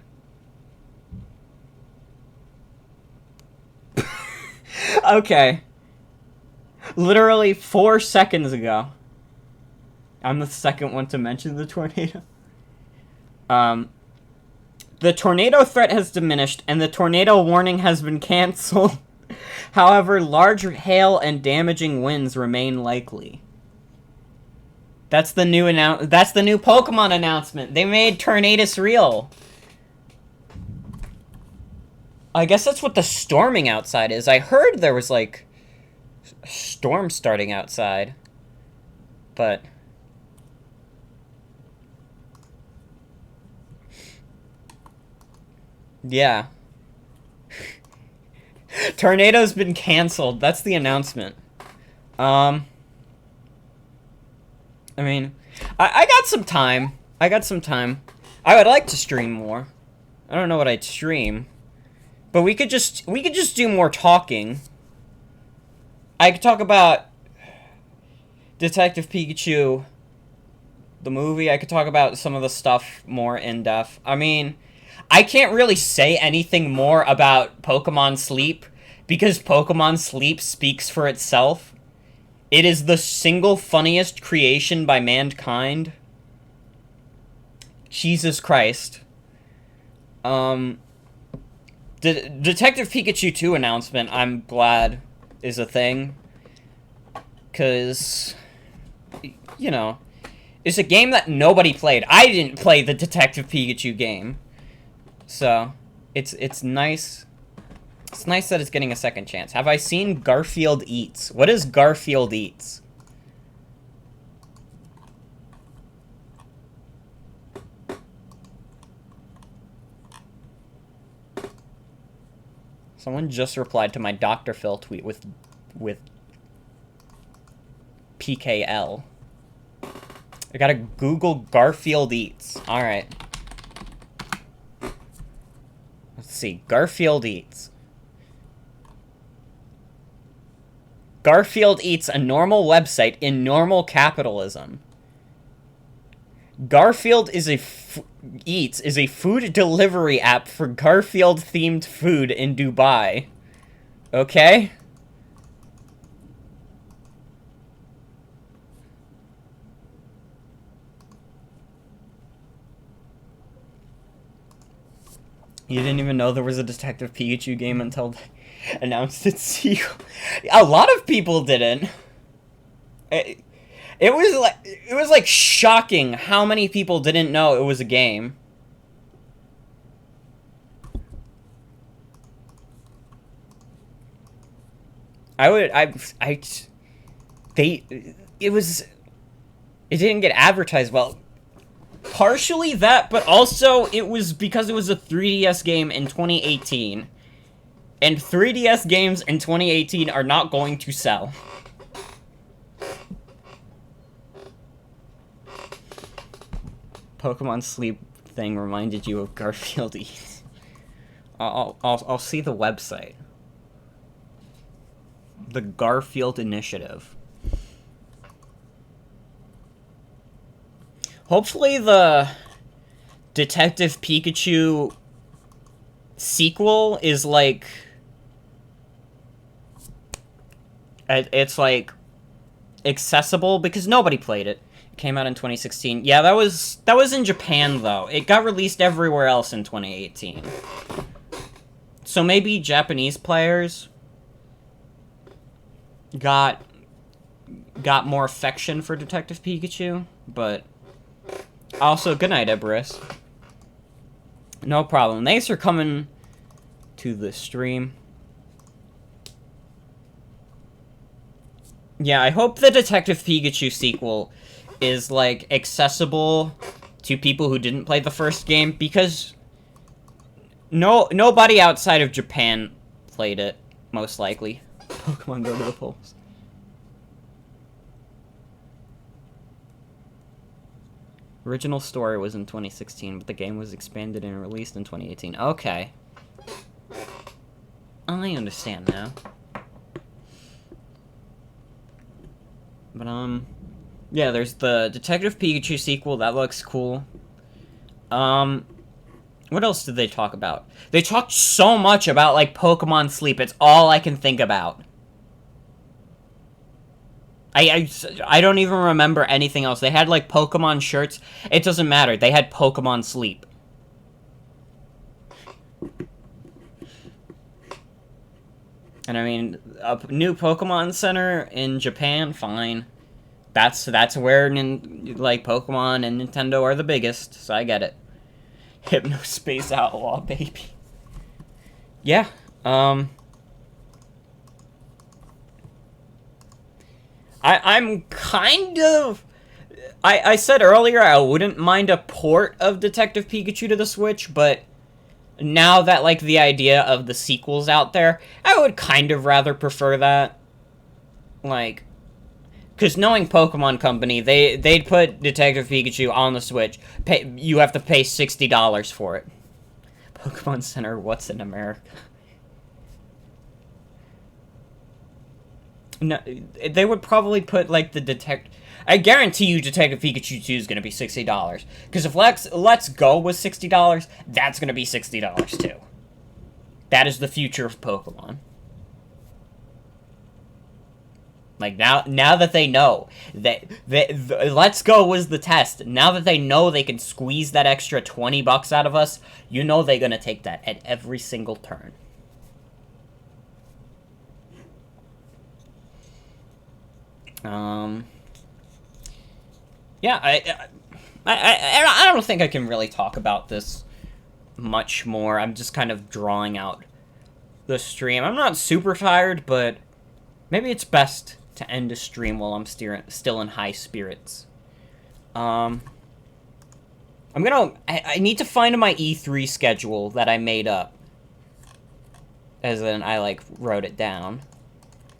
Okay. Literally 4 seconds ago. I'm the second one to mention the tornado. The tornado threat has diminished, and the tornado warning has been canceled. However, large hail and damaging winds remain likely. That's the new Pokemon announcement. They made Tornadus real. I guess that's what the storming outside is. I heard there was, like, a storm starting outside. But yeah. Tornado's been canceled. That's the announcement. I mean, I got some time. I would like to stream more. I don't know what I'd stream. But we could just do more talking. I could talk about Detective Pikachu, the movie. I could talk about some of the stuff more in depth. I mean, I can't really say anything more about Pokemon Sleep because Pokemon Sleep speaks for itself. It is the single funniest creation by mankind. Jesus Christ. The Detective Pikachu 2 announcement, I'm glad, is a thing. Because, you know, it's a game that nobody played. I didn't play the Detective Pikachu game. So, it's nice. It's nice that it's getting a second chance. Have I seen Garfield Eats? What is Garfield Eats? Someone just replied to my Dr. Phil tweet with PKL. I gotta Google Garfield Eats. Alright. Let's see. Garfield Eats. Garfield Eats, a normal website in normal capitalism. Garfield Eats is a food delivery app for Garfield-themed food in Dubai. Okay? You didn't even know there was a Detective Pikachu game until they announced its sequel. A lot of people didn't. It was like shocking how many people didn't know it was a game. It didn't get advertised well. Partially that, but also it was because it was a 3DS game in 2018. And 3DS games in 2018 are not going to sell. Pokemon Sleep thing reminded you of Garfield Eats. I'll see the website. The Garfield Initiative. Hopefully the Detective Pikachu sequel is like... It's like accessible because nobody played it. It came out in 2016. Yeah, that was in Japan though. It got released everywhere else in 2018. So maybe Japanese players got more affection for Detective Pikachu, but also good night, Everest. No problem. Thanks for coming to the stream. Yeah, I hope the Detective Pikachu sequel is, like, accessible to people who didn't play the first game, because nobody outside of Japan played it, most likely. Pokemon go to the polls. Original story was in 2016, but the game was expanded and released in 2018. Okay. I understand now. But, yeah, there's the Detective Pikachu sequel. That looks cool. What else did they talk about? They talked so much about, like, Pokemon Sleep. It's all I can think about. I don't even remember anything else. They had, like, Pokemon shirts. It doesn't matter. They had Pokemon Sleep. And, I mean, a new Pokemon Center in Japan, fine. That's where, like, Pokemon and Nintendo are the biggest, so I get it. Hypnospace Outlaw, baby. Yeah, I'm kind of... I said earlier I wouldn't mind a port of Detective Pikachu to the Switch, but now that, like, the idea of the sequel's out there, I would kind of rather prefer that. Like, because knowing Pokemon Company, they'd put Detective Pikachu on the Switch. You have to pay $60 for it. Pokemon Center, what's in America? No, they would probably put, like, I guarantee you Detective Pikachu 2 is going to be $60. Because if Let's Go was $60, that's going to be $60 too. That is the future of Pokemon. Like, now that they know that Let's Go was the test, now that they know they can squeeze that extra $20 out of us, you know they're going to take that at every single turn. Yeah, I don't think I can really talk about this much more. I'm just kind of drawing out the stream. I'm not super tired, but maybe it's best to end a stream while I'm still in high spirits. I need to find my E3 schedule that I made up. As in, I, like, wrote it down.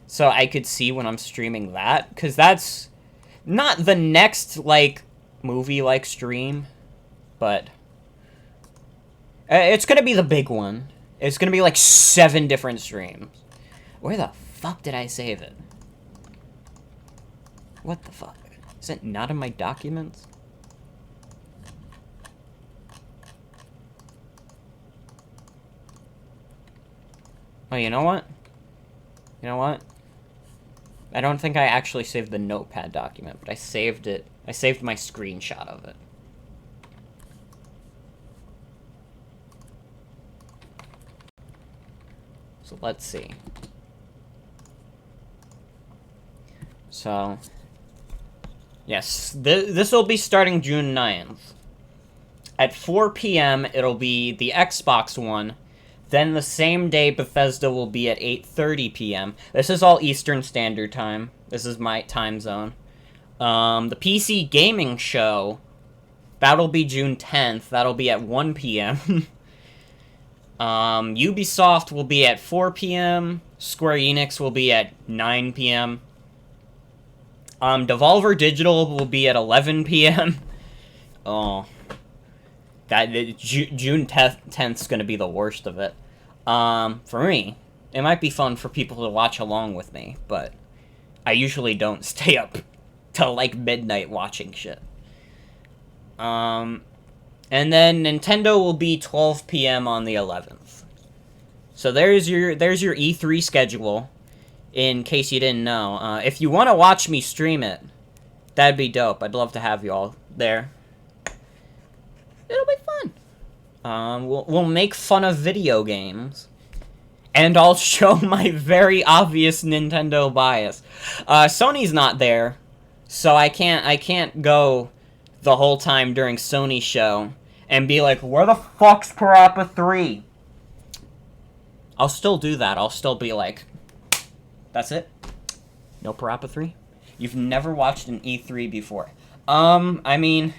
So I could see when I'm streaming that. Because that's not the next, like, movie-like stream. But it's gonna be the big one. It's gonna be, like, 7 different streams. Where the fuck did I save it? What the fuck? Is it not in my documents? Oh, you know what? You know what? I don't think I actually saved the notepad document, but I saved it. I saved my screenshot of it. So let's see. So, yes, this will be starting June 9th. At 4 p.m., it'll be the Xbox One. Then the same day, Bethesda will be at 8:30 p.m. This is all Eastern Standard Time. This is my time zone. The PC Gaming Show, that'll be June 10th. That'll be at 1 p.m. Ubisoft will be at 4 p.m. Square Enix will be at 9 p.m. Devolver Digital will be at 11 p.m. Oh. June 10th is going to be the worst of it. For me, it might be fun for people to watch along with me, but I usually don't stay up till, like, midnight watching shit. And then Nintendo will be 12 p.m. on the 11th. So there's your E3 schedule, in case you didn't know. If you want to watch me stream it, that'd be dope. I'd love to have you all there. It'll be fun. We'll make fun of video games. And I'll show my very obvious Nintendo bias. Sony's not there, so I can't go the whole time during Sony's show and be like, where the fuck's Parappa 3? I'll still do that. I'll still be like, that's it? No Parappa 3? You've never watched an E3 before. I mean,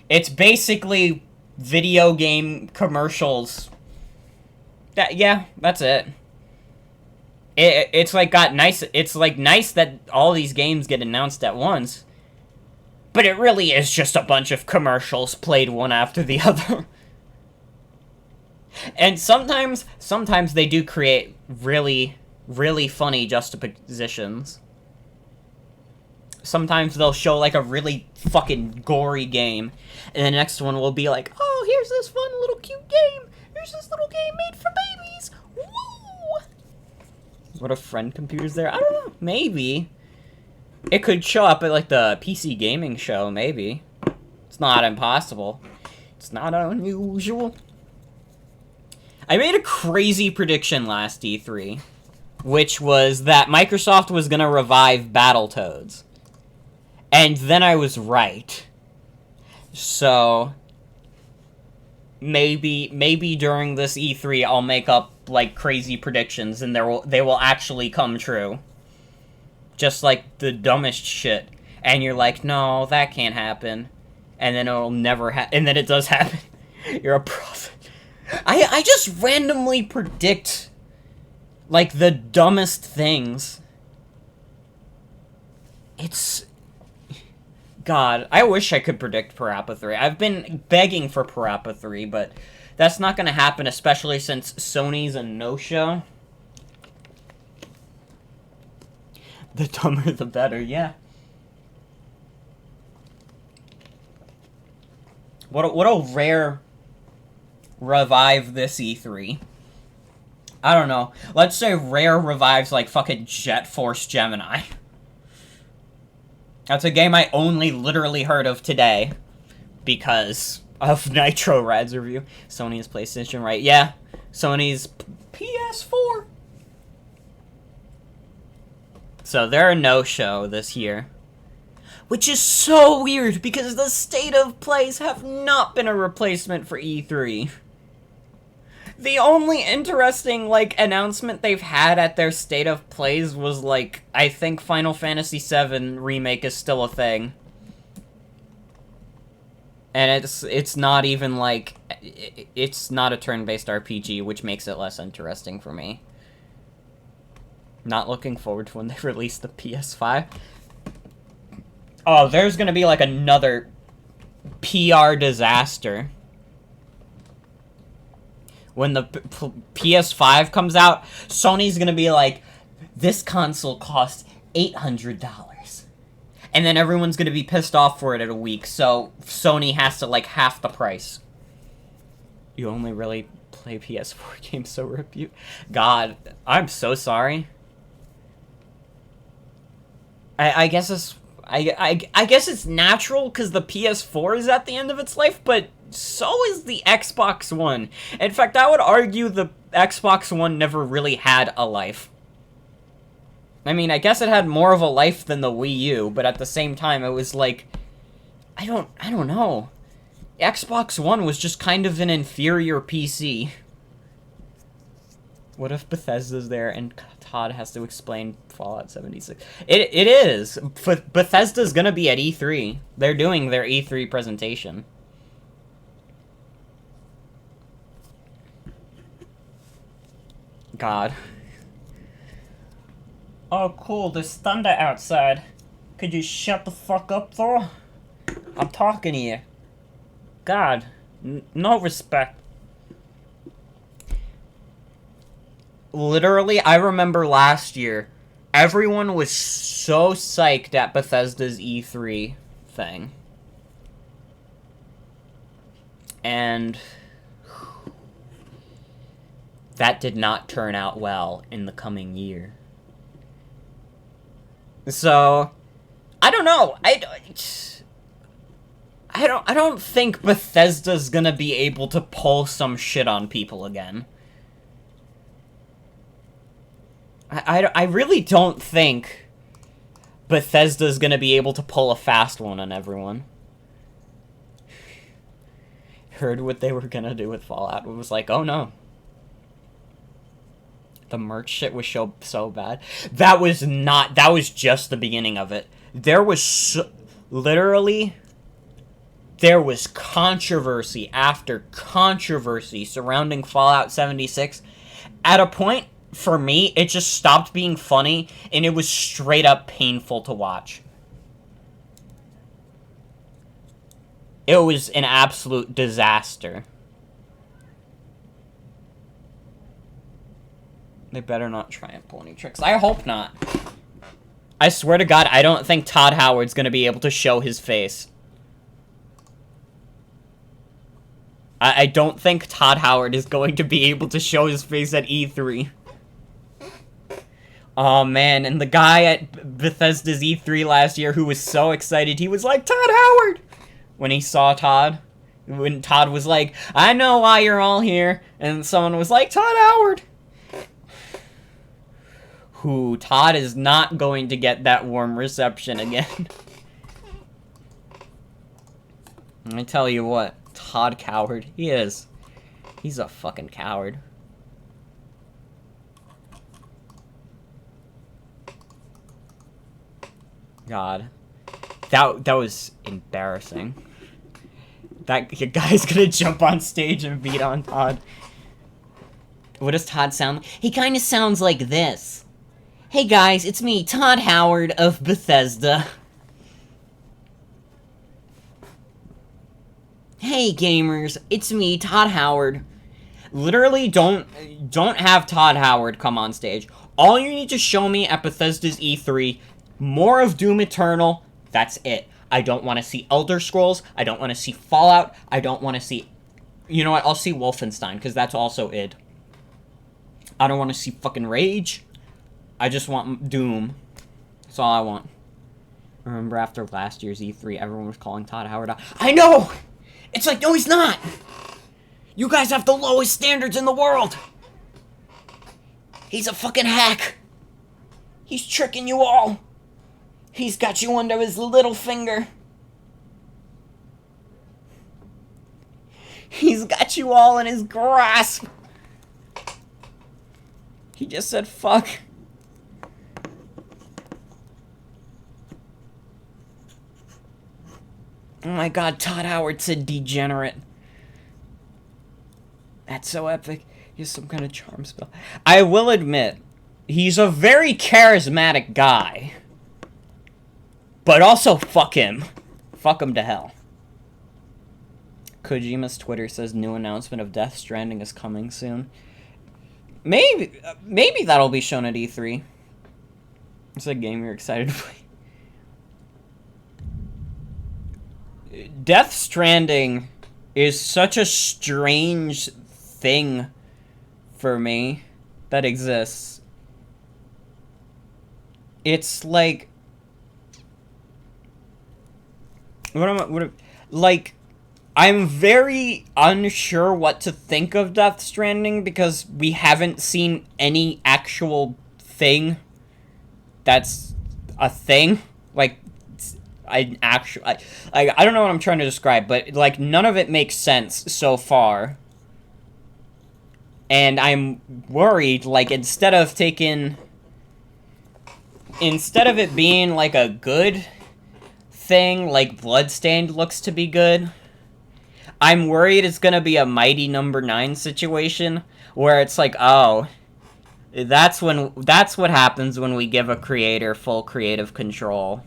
it's basically video game commercials. Yeah, that's it. It's like nice that all these games get announced at once, but it really is just a bunch of commercials played one after the other. And sometimes they do create really, really funny juxtapositions. Sometimes they'll show, like, a really fucking gory game, and the next one will be like, oh, here's this fun little cute game. Here's this little game made for babies. Woo! What if friend computers there? I don't know. Maybe. It could show up at, like, the PC gaming show, maybe. It's not impossible. It's not unusual. I made a crazy prediction last E3, which was that Microsoft was going to revive Battletoads. And then I was right. So maybe during this E3 I'll make up like crazy predictions and they will actually come true. Just like the dumbest shit. And you're like, "No, that can't happen." And then it'll never happen. And then it does happen. You're a prophet. I just randomly predict like the dumbest things. It's God, I wish I could predict Parappa 3. I've been begging for Parappa 3, but that's not going to happen, especially since Sony's a no-show. The dumber, the better, yeah. What a rare revive this E3. I don't know. Let's say Rare revives, like, fucking Jet Force Gemini. That's a game I only literally heard of today because of Nitro Rad's review. Sony's PlayStation, right? Yeah. Sony's PS4. So they're a no-show this year. Which is so weird because the State of Plays have not been a replacement for E3. The only interesting, like, announcement they've had at their State of Plays was, like, I think Final Fantasy VII Remake is still a thing. And it's not even, like, it's not a turn-based RPG, which makes it less interesting for me. Not looking forward to when they release the PS5. Oh, there's gonna be, like, another PR disaster. When the PS5 comes out, Sony's gonna be like, this console costs $800. And then everyone's gonna be pissed off for it in a week, so Sony has to, like, half the price. You only really play PS4 games, so rip you. God, I'm so sorry. I guess it's... I guess it's natural because the PS4 is at the end of its life, but so is the Xbox One. In fact, I would argue the Xbox One never really had a life. I mean, I guess it had more of a life than the Wii U, but at the same time, it was like, I don't know. Xbox One was just kind of an inferior PC. What if Bethesda's there and Todd has to explain Fallout 76? It is. Bethesda's gonna be at E3. They're doing their E3 presentation. God. Oh, cool. There's thunder outside. Could you shut the fuck up, though? I'm talking to you. God. No respect. Literally, I remember last year, everyone was so psyched at Bethesda's E3 thing. And that did not turn out well in the coming year. So, I don't know. I don't think Bethesda's gonna be able to pull some shit on people again. I really don't think Bethesda's gonna be able to pull a fast one on everyone. Heard what they were gonna do with Fallout. It was like, oh no. The merch shit was so bad. That was just the beginning of it. There was literally, there was controversy after controversy surrounding Fallout 76. At a point, for me, it just stopped being funny, and it was straight up painful to watch. It was an absolute disaster. They better not try and pull any tricks. I hope not. I swear to God, I don't think Todd Howard's gonna be able to show his face. I don't think Todd Howard is going to be able to show his face at E3. Oh man, and the guy at Bethesda's E3 last year who was so excited, he was like, Todd Howard! When he saw Todd. When Todd was like, I know why you're all here. And someone was like, Todd Howard! Who, Todd is not going to get that warm reception again. I tell you what, Todd Coward, he is. He's a fucking coward. God. That was embarrassing. That guy's gonna jump on stage and beat on Todd. What does Todd sound like? He kind of sounds like this. Hey guys, it's me, Todd Howard of Bethesda. Hey gamers, it's me, Todd Howard. Literally, don't have Todd Howard come on stage. All you need to show me at Bethesda's E3, more of Doom Eternal, that's it. I don't want to see Elder Scrolls, I don't want to see Fallout, I don't want to see... You know what, I'll see Wolfenstein, because that's also id. I don't want to see fucking Rage. I just want Doom. That's all I want. Remember after last year's E3, everyone was calling Todd Howard out. I know! It's like, no, he's not! You guys have the lowest standards in the world! He's a fucking hack! He's tricking you all! He's got you under his little finger! He's got you all in his grasp! He just said fuck. Oh my god, Todd Howard said degenerate. That's so epic. He has some kind of charm spell. I will admit, he's a very charismatic guy. But also, fuck him. Fuck him to hell. Kojima's Twitter says new announcement of Death Stranding is coming soon. Maybe that'll be shown at E3. It's a game you're excited to play. Death Stranding is such a strange thing for me that exists. It's like... like, I'm very unsure what to think of Death Stranding because we haven't seen any actual thing that's a thing. Like, I don't know what I'm trying to describe, but, like, none of it makes sense so far. And I'm worried, like, instead of it being, like, a good thing, like Bloodstained looks to be good, I'm worried it's gonna be a Mighty Number 9 situation, where it's like, oh, that's what happens when we give a creator full creative control.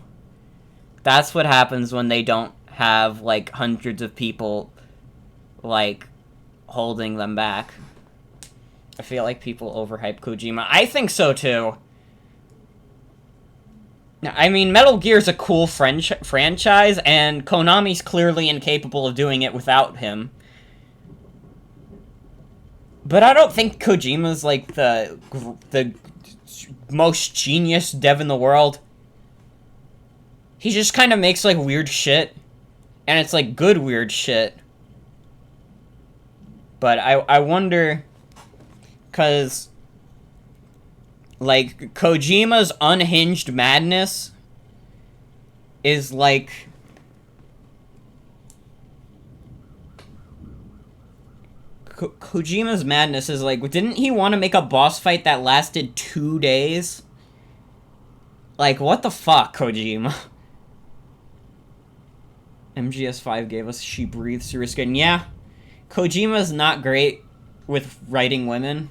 That's what happens when they don't have, like, hundreds of people, like, holding them back. I feel like people overhype Kojima. I think so, too. I mean, Metal Gear's a cool franchise, and Konami's clearly incapable of doing it without him. But I don't think Kojima's, like, the most genius dev in the world. He just kind of makes, like, weird shit. And it's, like, good weird shit. But I wonder... Because... like, Kojima's unhinged madness is, like... Kojima's madness is, like, didn't he want to make a boss fight that lasted 2 days? Like, what the fuck, Kojima? MGS5 gave us She Breathes Through Her Skin. Yeah, Kojima's not great with writing women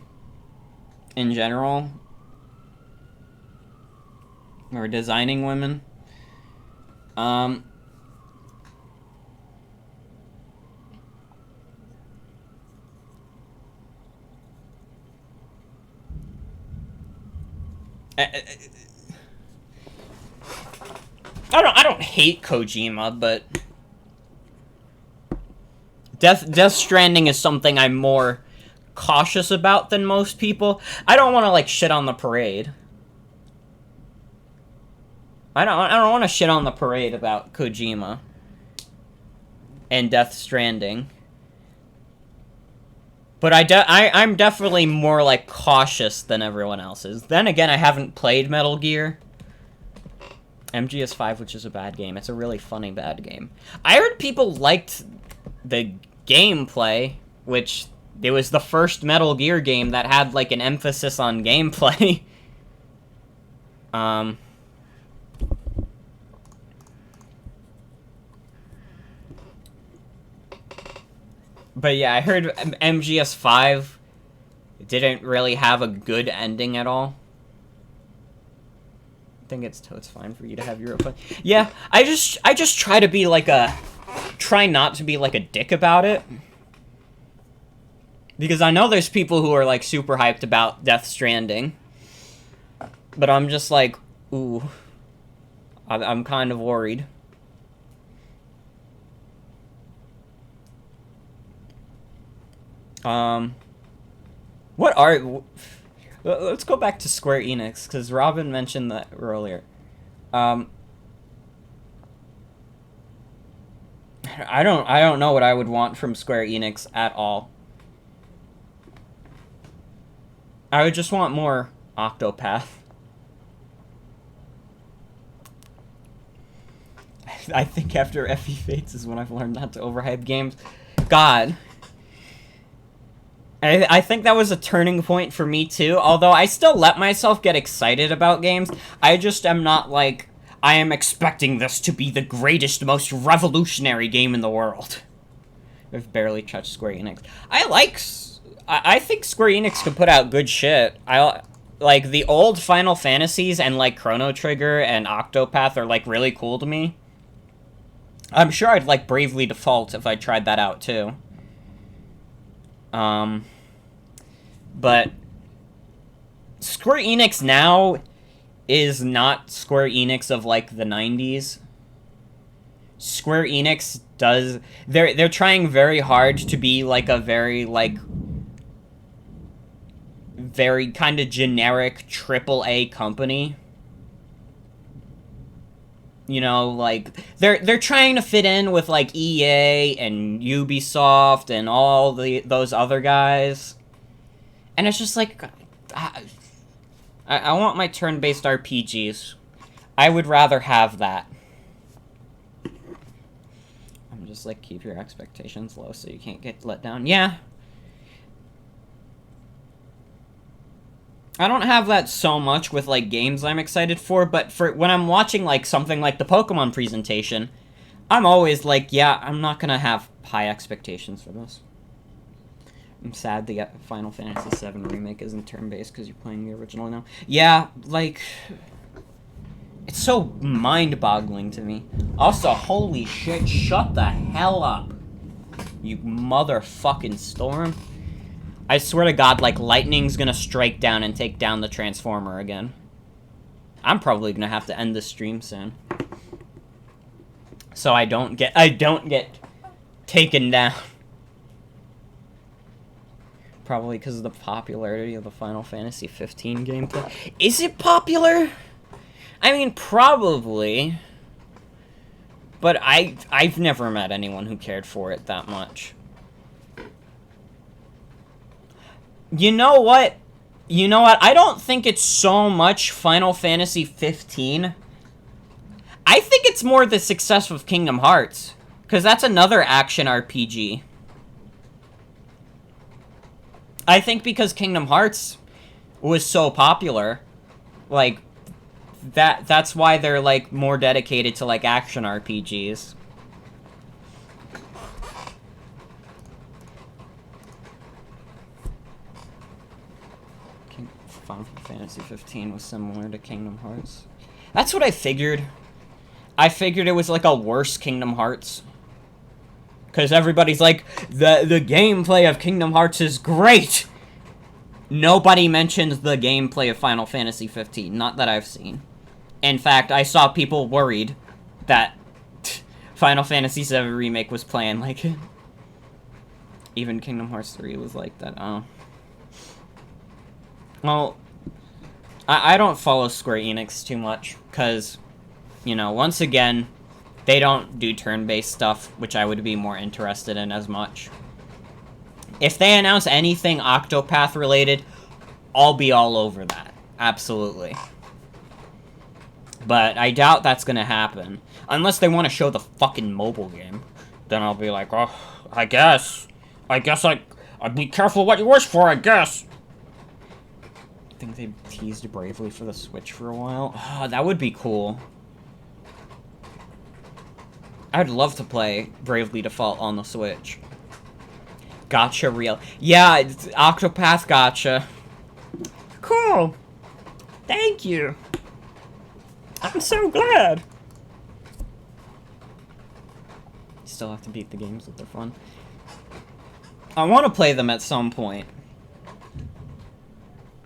in general. Or designing women. I don't hate Kojima, but Death Stranding is something I'm more cautious about than most people. I don't want to like shit on the parade. I don't want to shit on the parade about Kojima and Death Stranding. But I'm definitely more like cautious than everyone else is. Then again, I haven't played Metal Gear. MGS5, which is a bad game. It's a really funny bad game. I heard people liked the gameplay, which it was the first Metal Gear game that had like an emphasis on gameplay. But yeah, I heard MGS5 didn't really have a good ending at all. I think it's fine for you to have your opinion. Yeah, I just try to be like try not to be like a dick about it. Because I know there's people who are like super hyped about Death Stranding. But I'm just like, ooh. I'm kind of worried. What are... Let's go back to Square Enix, because Robin mentioned that earlier. I don't know what I would want from Square Enix at all. I would just want more Octopath. I think after FE Fates is when I've learned not to overhype games. God. I think that was a turning point for me too, although I still let myself get excited about games. I just am not like, I am expecting this to be the greatest, most revolutionary game in the world. I've barely touched Square Enix. I think Square Enix could put out good shit. Like, the old Final Fantasies and, like, Chrono Trigger and Octopath are, like, really cool to me. I'm sure I'd like Bravely Default if I tried that out too. But Square Enix now is not Square Enix of like the 90s. Square Enix does they're trying very hard to be like a very kind of generic AAA company. You know, like they're trying to fit in with like EA and Ubisoft and all those other guys. And it's just like I want my turn-based RPGs. I would rather have that. I'm just like, keep your expectations low so you can't get let down. Yeah. I don't have that so much with, like, games I'm excited for, but for when I'm watching, like, something like the Pokemon presentation, I'm always like, yeah, I'm not gonna have high expectations for this. I'm sad the Final Fantasy VII Remake isn't turn-based because you're playing the original now. Yeah, like, it's so mind-boggling to me. Also, holy shit, shut the hell up, you motherfucking storm. I swear to God, like, lightning's gonna strike down and take down the Transformer again. I'm probably gonna have to end the stream soon. So I don't get taken down. Probably because of the popularity of the Final Fantasy 15 gameplay. Is it popular? I mean, probably. But I've never met anyone who cared for it that much. You know what? I don't think it's so much Final Fantasy 15. I think it's more the success of Kingdom Hearts. Because that's another action RPG. I think because Kingdom Hearts was so popular, like, that's why they're, like, more dedicated to, like, action RPGs. Final Fantasy 15 was similar to Kingdom Hearts. That's what I figured. I figured it was like a worse Kingdom Hearts. Because everybody's like, the gameplay of Kingdom Hearts is great! Nobody mentions the gameplay of Final Fantasy 15. Not that I've seen. In fact, I saw people worried that Final Fantasy VII Remake was playing like it. Even Kingdom Hearts 3 was like that. Oh. Well, I don't follow Square Enix too much, because, you know, once again, they don't do turn-based stuff, which I would be more interested in as much. If they announce anything Octopath related, I'll be all over that. Absolutely. But I doubt that's gonna happen. Unless they want to show the fucking mobile game. Then I'll be like, oh, I guess I'd be careful what you wish for, I guess. I think they teased Bravely for the Switch for a while. Oh, that would be cool. I'd love to play Bravely Default on the Switch. Gotcha real. Yeah, it's Octopath Gotcha. Cool. Thank you. I'm so glad. Still have to beat the games if they're fun. I want to play them at some point.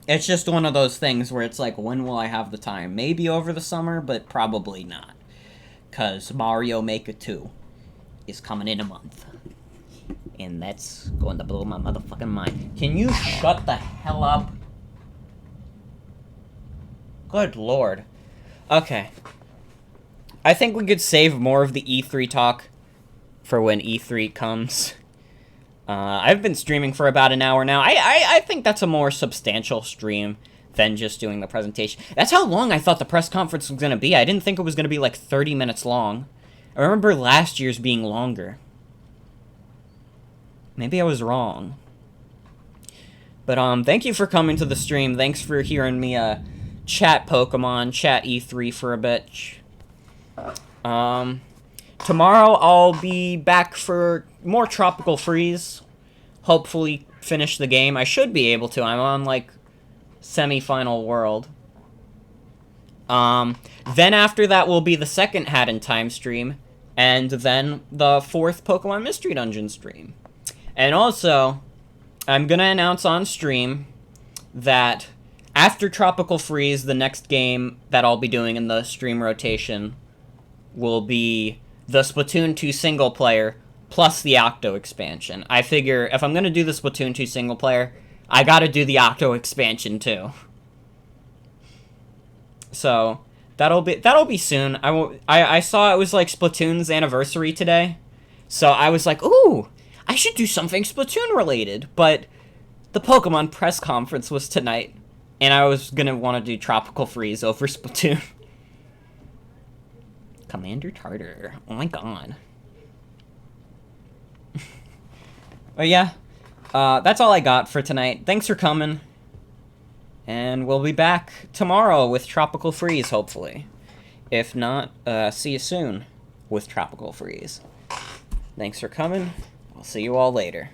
It's just one of those things where it's like, when will I have the time? Maybe over the summer, but probably not. Because Mario Maker 2 is coming in a month. And that's going to blow my motherfucking mind. Can you shut the hell up? Good lord. Okay. I think we could save more of the E3 talk for when E3 comes. I've been streaming for about an hour now. I think that's a more substantial stream than just doing the presentation. That's how long I thought the press conference was going to be. I didn't think it was going to be like 30 minutes long. I remember last year's being longer. Maybe I was wrong. But thank you for coming to the stream. Thanks for hearing me chat Pokemon, chat E3 for a bit. Tomorrow I'll be back for more Tropical Freeze. Hopefully finish the game. I should be able to. I'm on, like, semi-final world. Then after that will be the second Hat in Time stream. And then the fourth Pokemon Mystery Dungeon stream. And also, I'm gonna announce on stream that after Tropical Freeze, the next game that I'll be doing in the stream rotation will be the Splatoon 2 single player plus the Octo expansion. I figure if I'm gonna do the Splatoon 2 single player, I gotta do the Octo expansion too. So that'll be soon. I saw it was like Splatoon's anniversary today, so I was like, ooh, I should do something Splatoon related. But the Pokemon press conference was tonight, and I was gonna want to do Tropical Freeze over Splatoon. Commander Tartar. Oh my god. But yeah, that's all I got for tonight. Thanks for coming. And we'll be back tomorrow with Tropical Freeze, hopefully. If not, see you soon with Tropical Freeze. Thanks for coming. I'll see you all later.